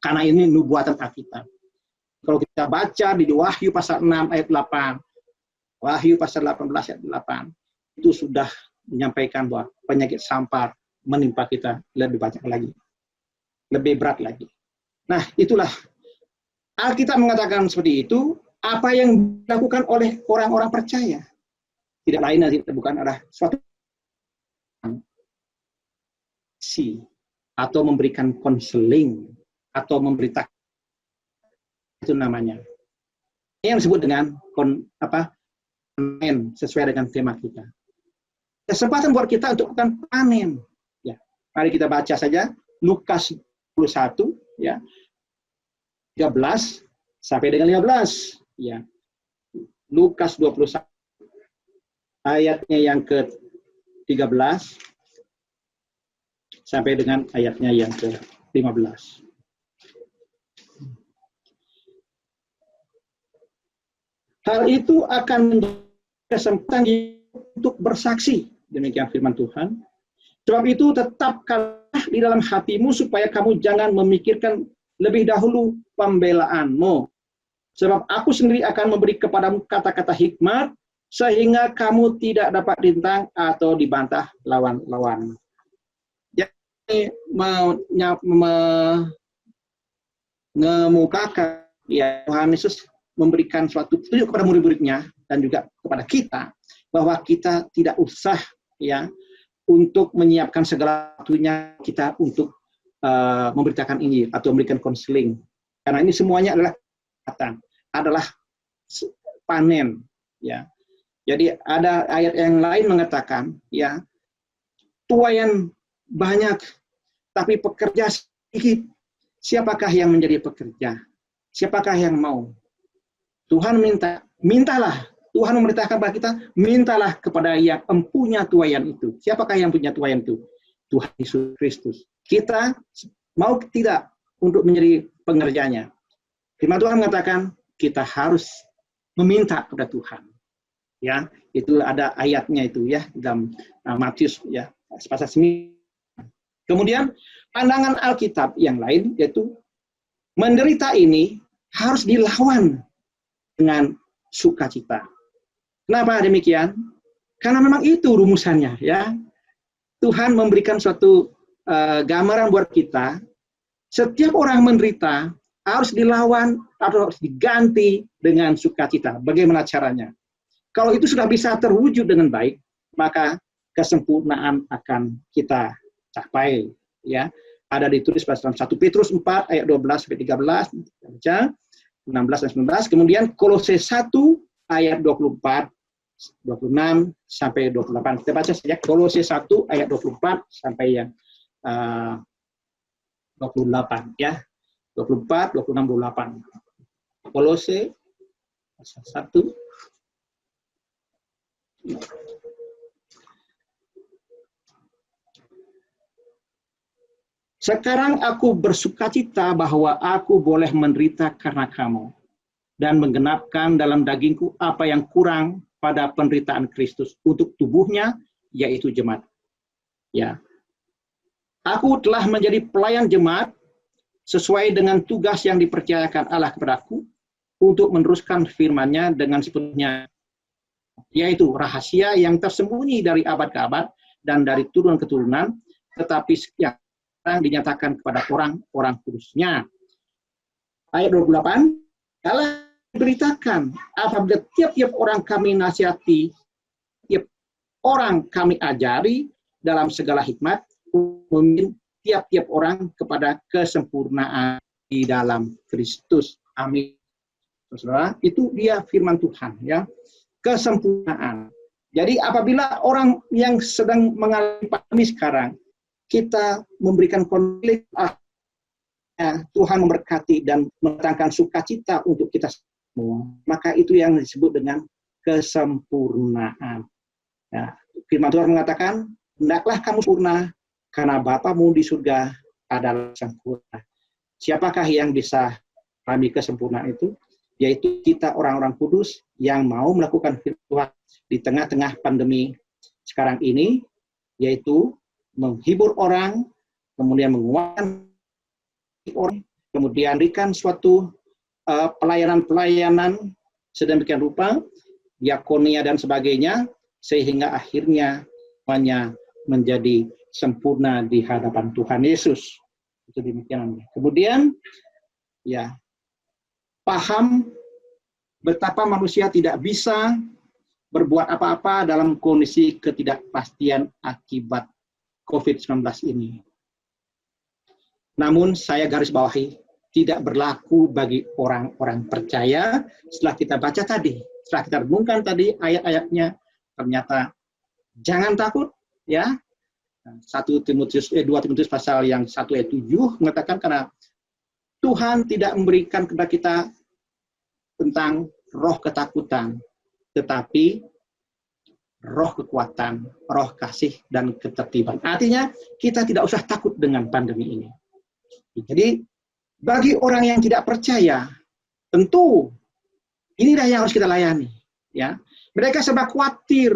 Karena ini nubuatan Alkitab. Kalau kita baca di Wahyu pasal 6 ayat 8, Wahyu pasal 18 ayat 8, itu sudah menyampaikan bahwa penyakit sampar menimpa kita lebih banyak lagi. Lebih berat lagi. Nah, itulah Alkitab mengatakan seperti itu, apa yang dilakukan oleh orang-orang percaya. Tidak lain dan tidak bukan adalah suatu atau memberikan konseling atau memberitakan, itu namanya. Ini yang disebut dengan panen sesuai dengan tema kita. Kesempatan buat kita untuk melakukan panen. Ya, mari kita baca saja Lukas 21 ya. 13 sampai dengan 15 ya. Lukas 21 ayatnya yang ke-13 sampai dengan ayatnya yang ke-15. Hal itu akan menjadi kesempatan untuk bersaksi, demikian firman Tuhan. Sebab itu tetapkanlah di dalam hatimu supaya kamu jangan memikirkan lebih dahulu pembelaanmu. Sebab aku sendiri akan memberi kepadamu kata-kata hikmat, sehingga kamu tidak dapat rintang atau dibantah lawan-lawan. Jadi mengemukakan ya Tuhan Yesus memberikan suatu petunjuk kepada murid-muridnya dan juga kepada kita bahwa kita tidak usah ya untuk menyiapkan segala sesuatunya kita untuk memberitakan Injil atau memberikan konseling, karena ini semuanya adalah panen ya. Jadi ada ayat yang lain mengatakan ya tuaian banyak tapi pekerja sedikit. Siapakah yang menjadi pekerja? Siapakah yang mau? Tuhan mintalah. Tuhan memerintahkan kepada kita, mintalah kepada yang empunya tuaian itu. Siapakah yang punya tuaian itu? Tuhan Yesus Kristus. Kita mau tidak untuk menjadi pengerjanya. Firman Tuhan mengatakan kita harus meminta kepada Tuhan. Ya, itu ada ayatnya itu ya dalam Matius ya pasal 9. Kemudian pandangan Alkitab yang lain yaitu menderita ini harus dilawan dengan sukacita. Kenapa demikian? Karena memang itu rumusannya ya. Tuhan memberikan suatu gambaran buat kita. Setiap orang menderita harus dilawan atau harus diganti dengan sukacita. Bagaimana caranya? Kalau itu sudah bisa terwujud dengan baik, maka kesempurnaan akan kita capai. Ya, ada ditulis dalam 1 Petrus 4 ayat 12 sampai 13, baca 16 dan 19. Kemudian Kolose 1 ayat 24, 26 sampai 28. Kita baca saja Kolose 1 ayat 24 sampai yang 28 ya. 24, 26, 28. Kolose 1. Sekarang aku bersukacita bahwa aku boleh menderita karena kamu dan menggenapkan dalam dagingku apa yang kurang pada penderitaan Kristus untuk tubuhnya, yaitu jemaat. Ya, aku telah menjadi pelayan jemaat sesuai dengan tugas yang dipercayakan Allah kepadaku untuk meneruskan firman-Nya dengan sepenuhnya, yaitu rahasia yang tersembunyi dari abad ke abad dan dari turun keturunan, tetapi yang dinyatakan kepada orang-orang kudusnya. Ayat 28, Allah beritakan apabila tiap-tiap orang kami nasihati, tiap orang kami ajari dalam segala hikmat, memimpin tiap-tiap orang kepada kesempurnaan di dalam Kristus. Amin. Saudara, itu dia firman Tuhan ya. Kesempurnaan. Jadi apabila orang yang sedang mengalami pandemi sekarang, kita memberikan konflik, Tuhan memberkati dan mendatangkan sukacita untuk kita semua. Maka itu yang disebut dengan kesempurnaan. Ya, firman Tuhan mengatakan, hendaklah kamu sempurna, karena Bapamu di surga adalah sempurna. Siapakah yang bisa kami kesempurnaan itu? Yaitu kita orang-orang kudus yang mau melakukan firman Tuhan di tengah-tengah pandemi sekarang ini, yaitu menghibur orang, kemudian menguatkan orang, kemudian berikan suatu pelayanan-pelayanan sedemikian rupa, diakonia dan sebagainya, sehingga akhirnya semuanya menjadi sempurna di hadapan Tuhan Yesus. Itu demikian. Kemudian, ya, paham betapa manusia tidak bisa berbuat apa-apa dalam kondisi ketidakpastian akibat COVID-19 ini. Namun saya garis bawahi, tidak berlaku bagi orang-orang percaya. Setelah kita baca tadi, setelah kita renungkan tadi ayat-ayatnya, ternyata jangan takut, ya. 2 Timotius pasal yang 1 ayat 7 mengatakan karena Tuhan tidak memberikan kepada kita tentang roh ketakutan, tetapi roh kekuatan, roh kasih, dan ketertiban. Artinya, kita tidak usah takut dengan pandemi ini. Jadi, bagi orang yang tidak percaya, tentu inilah yang harus kita layani. Ya, mereka serba khawatir,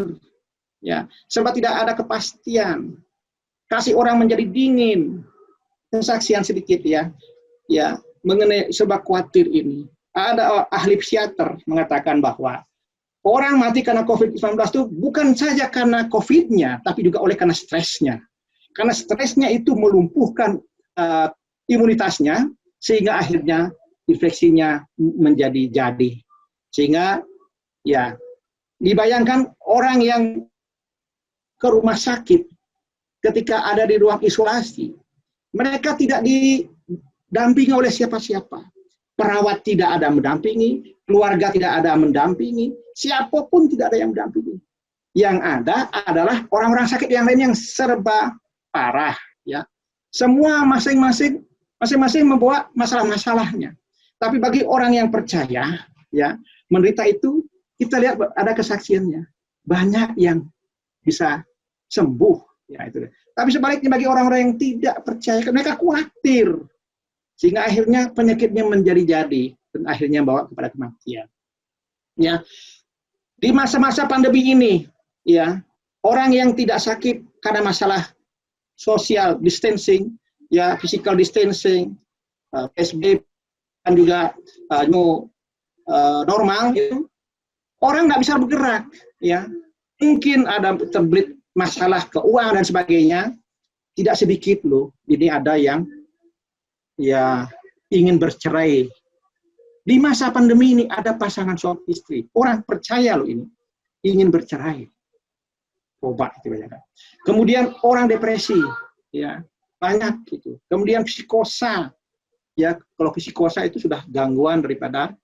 ya, serba tidak ada kepastian. Kasih orang menjadi dingin. Kesaksian sedikit ya, mengenai serba khawatir ini. Ada ahli psikiater mengatakan bahwa orang mati karena COVID-19 itu bukan saja karena COVID-nya, tapi juga oleh karena stresnya. Karena stresnya itu melumpuhkan imunitasnya, sehingga akhirnya infeksinya menjadi jadi. Sehingga, ya, dibayangkan orang yang ke rumah sakit, ketika ada di ruang isolasi, mereka tidak didampingi oleh siapa-siapa. Perawat tidak ada mendampingi, keluarga tidak ada mendampingi, siapapun tidak ada yang mendampingi. Yang ada adalah orang-orang sakit yang lain yang serba parah, ya. Semua masing-masing membawa masalah-masalahnya. Tapi bagi orang yang percaya, ya, menderita itu, kita lihat ada kesaksiannya. Banyak yang bisa sembuh, ya itu. Tapi sebaliknya bagi orang-orang yang tidak percaya, mereka khawatir. Sehingga akhirnya penyakitnya menjadi-jadi dan akhirnya bawa kepada kematian. Ya, di masa-masa pandemi ini, ya, orang yang tidak sakit karena masalah social distancing, ya, physical distancing, PSBB dan juga normal, gitu, orang nggak bisa bergerak, ya. Mungkin ada terbelit masalah keuangan dan sebagainya. Tidak sedikit loh, ini ada yang ya ingin bercerai. Di masa pandemi ini ada pasangan suami istri. Orang percaya loh ini ingin bercerai. obat itu banyak. Kemudian orang depresi, ya banyak gitu. Kemudian psikosa, ya kalau psikosa itu sudah gangguan daripada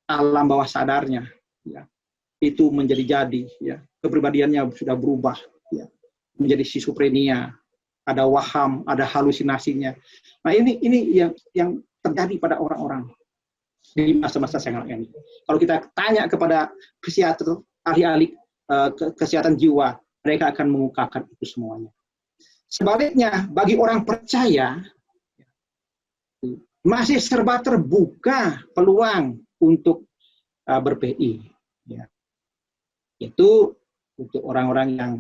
alam bawah sadarnya, ya itu menjadi jadi, ya kepribadiannya sudah berubah, ya menjadi schizophrenia, ada waham, ada halusinasinya. Nah ini yang terjadi pada orang-orang di masa-masa sekarang ini. Kalau kita tanya kepada psikiater, ahli-ahli kesehatan jiwa, mereka akan mengungkapkan itu semuanya. Sebaliknya, bagi orang percaya, masih serba terbuka peluang untuk ber-PI. Ya. Itu untuk orang-orang yang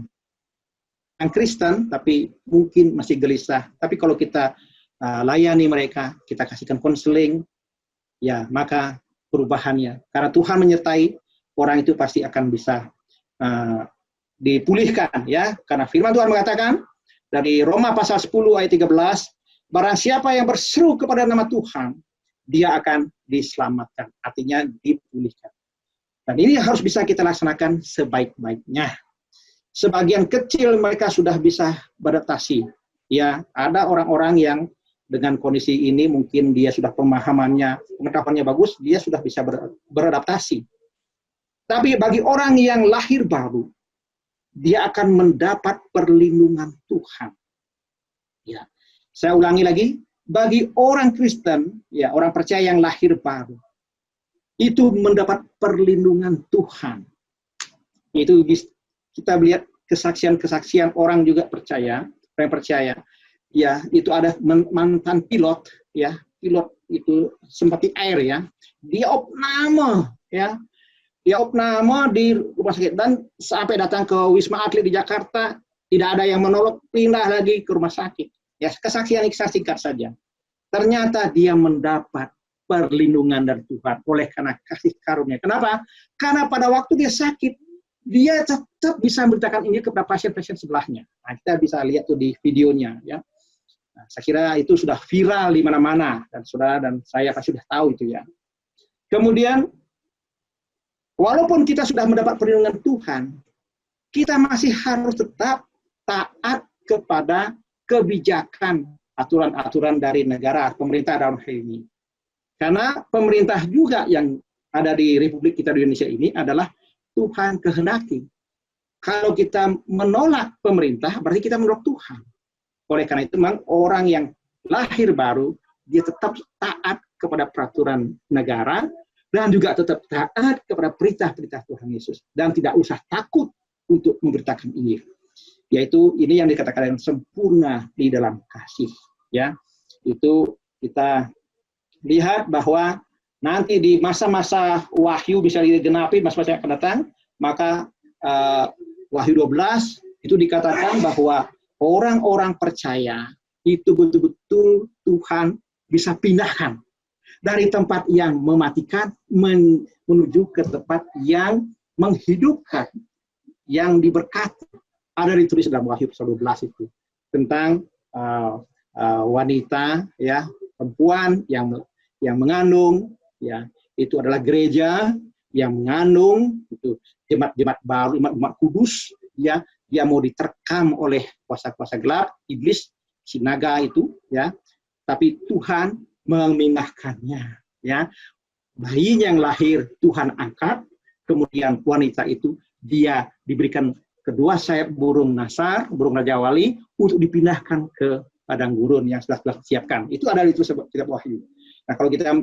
Kristen, tapi mungkin masih gelisah. Tapi kalau kita layani mereka, kita kasihkan konseling, ya maka perubahannya. Karena Tuhan menyertai, orang itu pasti akan bisa dipulihkan, ya. Karena firman Tuhan mengatakan dari Roma pasal 10 ayat 13, barang siapa yang berseru kepada nama Tuhan, dia akan diselamatkan, artinya dipulihkan. Dan ini harus bisa kita laksanakan sebaik-baiknya. Sebagian kecil mereka sudah bisa beradaptasi. Ya, ada orang-orang yang dengan kondisi ini mungkin dia sudah pemahamannya, pengetahuannya bagus, dia sudah bisa beradaptasi. Tapi bagi orang yang lahir baru, dia akan mendapat perlindungan Tuhan. Ya, saya ulangi lagi, bagi orang Kristen, ya orang percaya yang lahir baru, itu mendapat perlindungan Tuhan. Itu kita lihat kesaksian-kesaksian orang juga percaya, orang yang percaya, ya itu ada mantan pilot, ya pilot itu seperti air, ya dia opname, ya dia opname di rumah sakit dan sampai datang ke Wisma Atlet di Jakarta tidak ada yang menolong, pindah lagi ke rumah sakit. Ya kesaksian singkat saja. Ternyata dia mendapat perlindungan dari Tuhan oleh karena kasih karunia. Kenapa? Karena pada waktu dia sakit, dia tetap bisa memberitakan ini kepada pasien-pasien sebelahnya. Nah, kita bisa lihat tuh di videonya, ya. Nah, saya kira itu sudah viral di mana-mana dan saudara dan saya pasti sudah tahu itu, ya. Kemudian, walaupun kita sudah mendapat perlindungan Tuhan, kita masih harus tetap taat kepada kebijakan aturan-aturan dari negara, pemerintah dalam hal ini. Karena pemerintah juga yang ada di Republik kita di Indonesia ini adalah Tuhan kehendaki. Kalau kita menolak pemerintah, berarti kita menolak Tuhan. Oleh karena itu, memang orang yang lahir baru, dia tetap taat kepada peraturan negara, dan juga tetap taat kepada perintah-perintah Tuhan Yesus. Dan tidak usah takut untuk memberitakan Injil. Yaitu ini yang dikatakan sempurna di dalam kasih. Ya, itu kita lihat bahwa nanti di masa-masa Wahyu bisa digenapi, masa-masa yang akan datang, maka Wahyu 12 itu dikatakan bahwa orang-orang percaya itu betul-betul Tuhan bisa pindahkan dari tempat yang mematikan menuju ke tempat yang menghidupkan, yang diberkati. Ada ditulis dalam Wahyu 12 itu tentang wanita, ya perempuan yang mengandung, ya itu adalah gereja yang mengandung itu jemaat baru, jemaat kudus, ya dia mau diterkam oleh kuasa-kuasa gelap, iblis, si naga itu, ya tapi Tuhan memindahkannya, ya bayi yang lahir Tuhan angkat, kemudian wanita itu dia diberikan kedua sayap burung nasar, burung Raja Wali untuk dipindahkan ke padang gurun yang sudah disiapkan. Itu ada di kitab Wahyu. Nah, kalau kita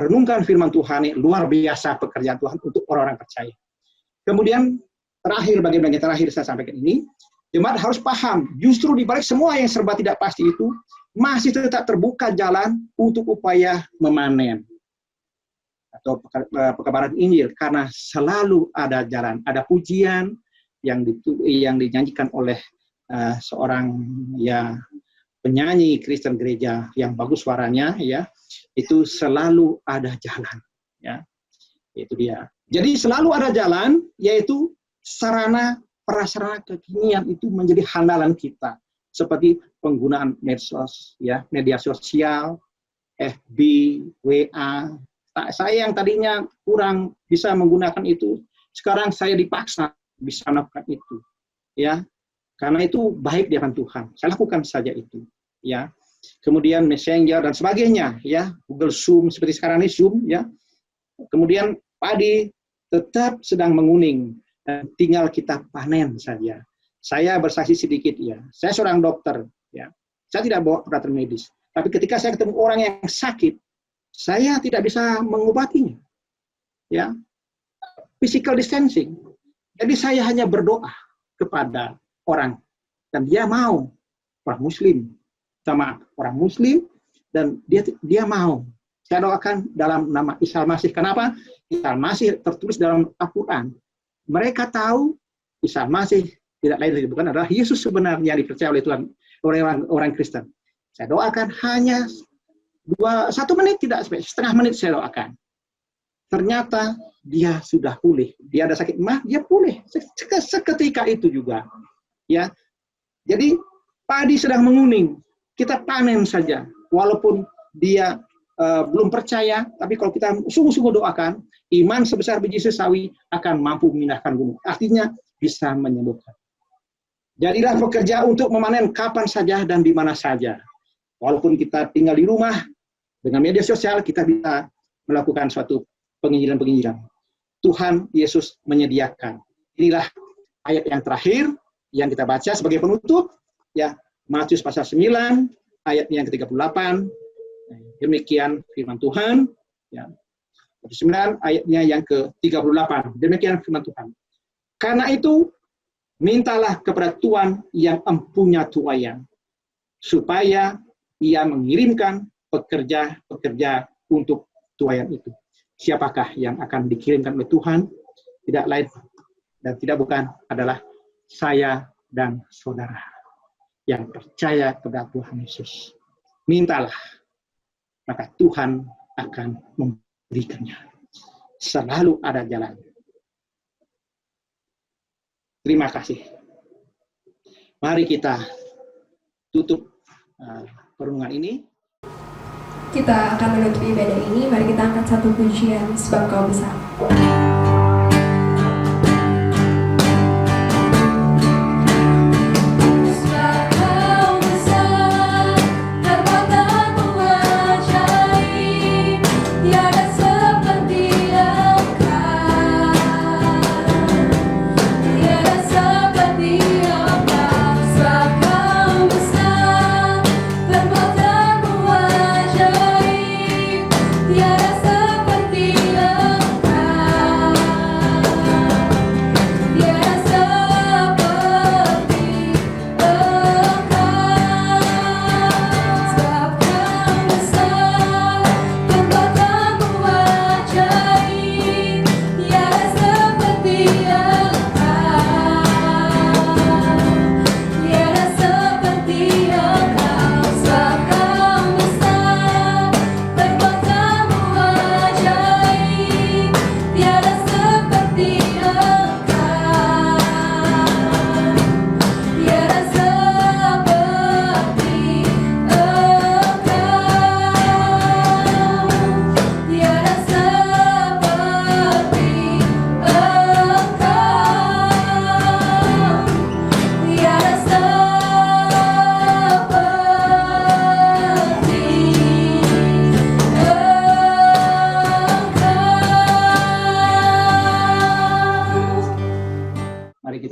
renungkan firman Tuhan, ini luar biasa pekerjaan Tuhan untuk orang-orang percaya. Kemudian terakhir, bagian terakhir saya sampaikan ini, jemaat harus paham, justru di balik semua yang serba tidak pasti itu, masih tetap terbuka jalan untuk upaya memanen atau pekabaran Injil, karena selalu ada jalan, ada pujian yang dinyanyikan oleh seorang ya penyanyi Kristen gereja yang bagus suaranya, ya itu selalu ada jalan, ya itu dia. Jadi selalu ada jalan, yaitu sarana prasarana kekinian itu menjadi handalan kita, seperti penggunaan medsos, ya media sosial, FB, WA. Saya yang tadinya kurang bisa menggunakan itu, sekarang saya dipaksa bisa melakukan itu. ya. Karena itu baik di hadapan Tuhan. Saya lakukan saja itu, ya. Kemudian Messenger dan sebagainya, ya. Google Zoom seperti sekarang ini Zoom, ya. Kemudian padi tetap sedang menguning dan tinggal kita panen saja. Saya bersaksi sedikit, ya. Saya seorang dokter, ya. Saya tidak bawa peralatan medis. Tapi ketika saya ketemu orang yang sakit, saya tidak bisa mengobatinya, ya. Physical distancing. Jadi saya hanya berdoa kepada orang, dan dia mau, orang Muslim sama orang Muslim, dan dia mau. Saya doakan dalam nama Isa Al-Masih. Kenapa? Isa Al-Masih tertulis dalam Al-Quran. Mereka tahu Isa Al-Masih tidak lain bukan adalah Yesus sebenarnya dipercaya oleh Tuhan, orang Kristen. Saya doakan hanya 1 menit, tidak sampai setengah menit saya doakan. Ternyata dia sudah pulih. Dia ada sakit mah, dia pulih. Seketika itu juga. Ya, jadi padi sedang menguning, kita panen saja, walaupun dia belum percaya, tapi kalau kita sungguh-sungguh doakan, iman sebesar biji sesawi akan mampu memindahkan gunung. Artinya bisa menyembuhkan. Jadilah pekerja untuk memanen kapan saja dan di mana saja. Walaupun kita tinggal di rumah, dengan media sosial kita bisa melakukan suatu penginjilan-penginjilan. Tuhan Yesus menyediakan. Inilah ayat yang terakhir yang kita baca sebagai penutup, ya, Matius pasal 9 ayat yang ke-38. Demikian firman Tuhan, ya. Matius 9 ayatnya yang ke-38. Demikian firman Tuhan. Karena itu mintalah kepada Tuhan yang empunya tuaian, supaya Ia mengirimkan pekerja-pekerja untuk tuaian itu. Siapakah yang akan dikirimkan oleh Tuhan? Tidak lain dan tidak bukan adalah saya dan saudara yang percaya kepada Tuhan Yesus. Mintalah, maka Tuhan akan memberikannya. Selalu ada jalan. Terima kasih. Mari kita tutup perundungan ini. Kita akan menutup ibadah ini. Mari kita angkat satu pujian sebab Kau besar.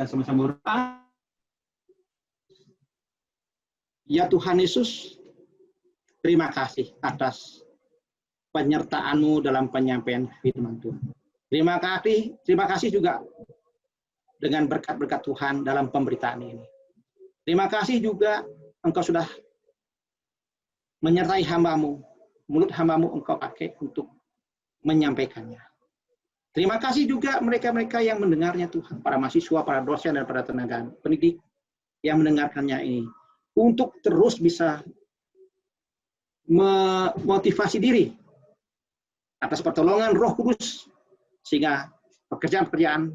Sama-sama berdoa. Ya Tuhan Yesus, terima kasih atas penyertaan-Mu dalam penyampaian firman Tuhan. Terima kasih juga dengan berkat-berkat Tuhan dalam pemberitaan ini. Terima kasih juga Engkau sudah menyertai hamba-Mu, mulut hamba-Mu Engkau pakai untuk menyampaikannya. Terima kasih juga mereka-mereka yang mendengarnya Tuhan, para mahasiswa, para dosen, dan para tenaga pendidik yang mendengarkannya ini, untuk terus bisa memotivasi diri atas pertolongan Roh Kudus, sehingga pekerjaan-pekerjaan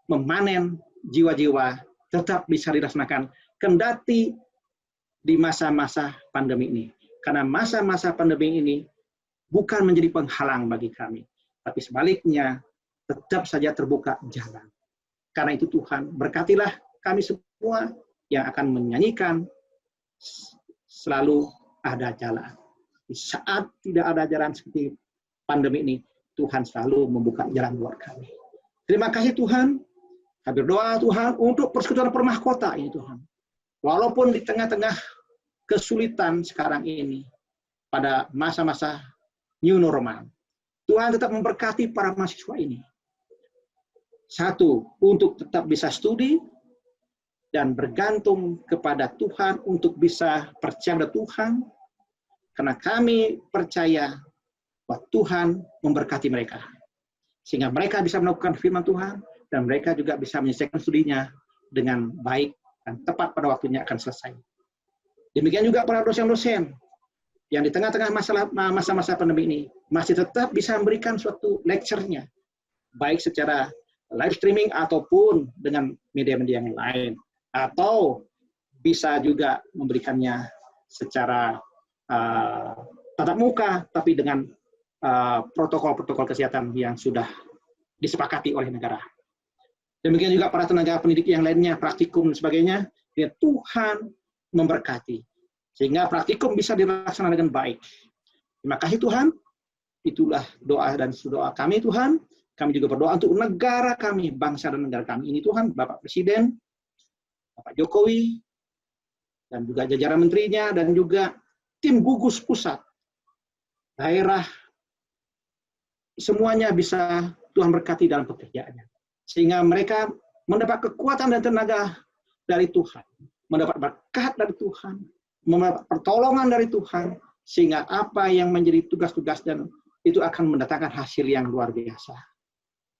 memanen jiwa-jiwa tetap bisa dilaksanakan, kendati di masa-masa pandemi ini. Karena masa-masa pandemi ini bukan menjadi penghalang bagi kami, tapi sebaliknya, tetap saja terbuka jalan. Karena itu Tuhan, berkatilah kami semua yang akan menyanyikan selalu ada jalan. Di saat tidak ada jalan seperti pandemi ini, Tuhan selalu membuka jalan buat kami. Terima kasih Tuhan. Kami berdoa Tuhan untuk persekutuan permahkota ini Tuhan. Walaupun di tengah-tengah kesulitan sekarang ini, pada masa-masa new normal, Tuhan tetap memberkati para mahasiswa ini. Satu, untuk tetap bisa studi dan bergantung kepada Tuhan untuk bisa percaya pada Tuhan, karena kami percaya bahwa Tuhan memberkati mereka. Sehingga mereka bisa melakukan firman Tuhan, dan mereka juga bisa menyelesaikan studinya dengan baik dan tepat pada waktunya akan selesai. Demikian juga para dosen-dosen yang di tengah-tengah masa-masa pandemi ini masih tetap bisa memberikan suatu lecture-nya, baik secara live streaming ataupun dengan media-media yang lain, atau bisa juga memberikannya secara tatap muka, tapi dengan protokol-protokol kesehatan yang sudah disepakati oleh negara. Demikian juga para tenaga pendidik yang lainnya, praktikum dan sebagainya, ya Tuhan memberkati. Sehingga praktikum bisa dilaksanakan dengan baik. Terima kasih Tuhan. Itulah doa dan doa kami Tuhan. Kami juga berdoa untuk negara kami, bangsa dan negara kami ini Tuhan, Bapak Presiden, Bapak Jokowi, dan juga jajaran menterinya, dan juga tim gugus pusat, daerah, semuanya bisa Tuhan berkati dalam pekerjaannya. Sehingga mereka mendapat kekuatan dan tenaga dari Tuhan, mendapat berkat dari Tuhan, mendapat pertolongan dari Tuhan, sehingga apa yang menjadi tugas-tugas dan itu akan mendatangkan hasil yang luar biasa.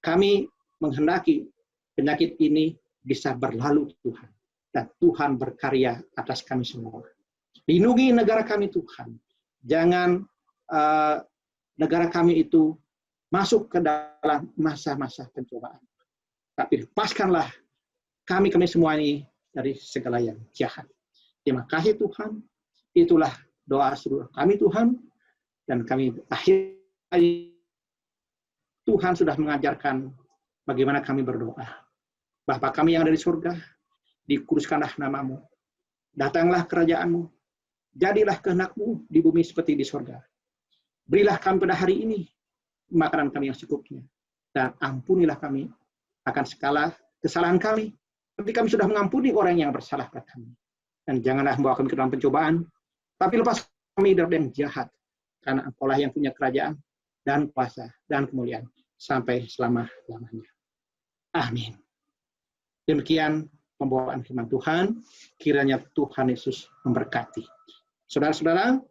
Kami menghendaki penyakit ini bisa berlalu Tuhan, dan Tuhan berkarya atas kami semua. Lindungi negara kami Tuhan, jangan negara kami itu masuk ke dalam masa-masa pencobaan. Tapi lepaskanlah kami semua ini dari segala yang jahat. Terima kasih Tuhan. Itulah doa seluruh kami Tuhan. Dan kami akhir Tuhan sudah mengajarkan bagaimana kami berdoa. Bapa kami yang ada di surga, dikuduskanlah namamu. Datanglah kerajaanmu. Jadilah kehendak-Mu di bumi seperti di surga. Berilah kami pada hari ini makanan kami yang secukupnya. Dan ampunilah kami akan segala kesalahan kami, seperti kami sudah mengampuni orang yang bersalah pada kami. Dan janganlah membawa kami ke dalam pencobaan, tapi lepas kami dari yang jahat, karena Engkaulah yang punya kerajaan, dan kuasa, dan kemuliaan, sampai selama-lamanya. Amin. Demikian pembawaan firman Tuhan, kiranya Tuhan Yesus memberkati. Saudara-saudara,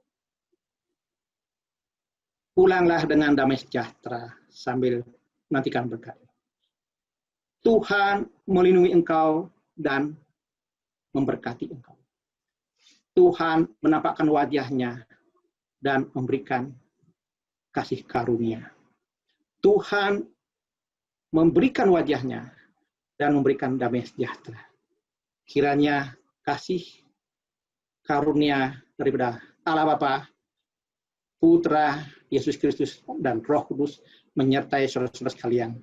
pulanglah dengan damai sejahtera, sambil menantikan berkat. Tuhan melindungi engkau dan memberkati engkau. Tuhan menampakkan wajahnya dan memberikan kasih karunia. Tuhan memberikan wajahnya dan memberikan damai sejahtera. Kiranya kasih karunia daripada Allah Bapa, Putra, Yesus Kristus, dan Roh Kudus menyertai saudara-saudara sekalian.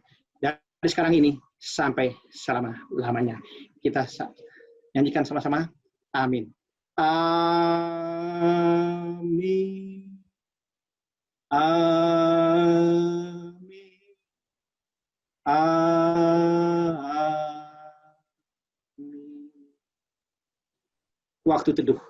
Dari sekarang ini sampai selama-lamanya. Kita nyanyikan sama-sama. Amin. Amin. Amin. Amin. Waktu teduh.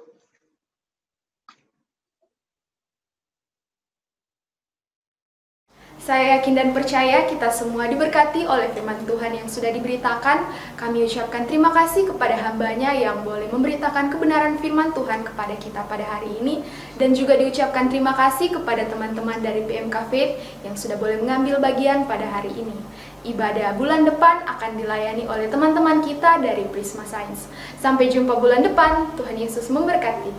Saya yakin dan percaya kita semua diberkati oleh firman Tuhan yang sudah diberitakan. Kami ucapkan terima kasih kepada hamba-Nya yang boleh memberitakan kebenaran firman Tuhan kepada kita pada hari ini. Dan juga diucapkan terima kasih kepada teman-teman dari PMK Faith yang sudah boleh mengambil bagian pada hari ini. Ibadah bulan depan akan dilayani oleh teman-teman kita dari Prisma Science. Sampai jumpa bulan depan, Tuhan Yesus memberkati.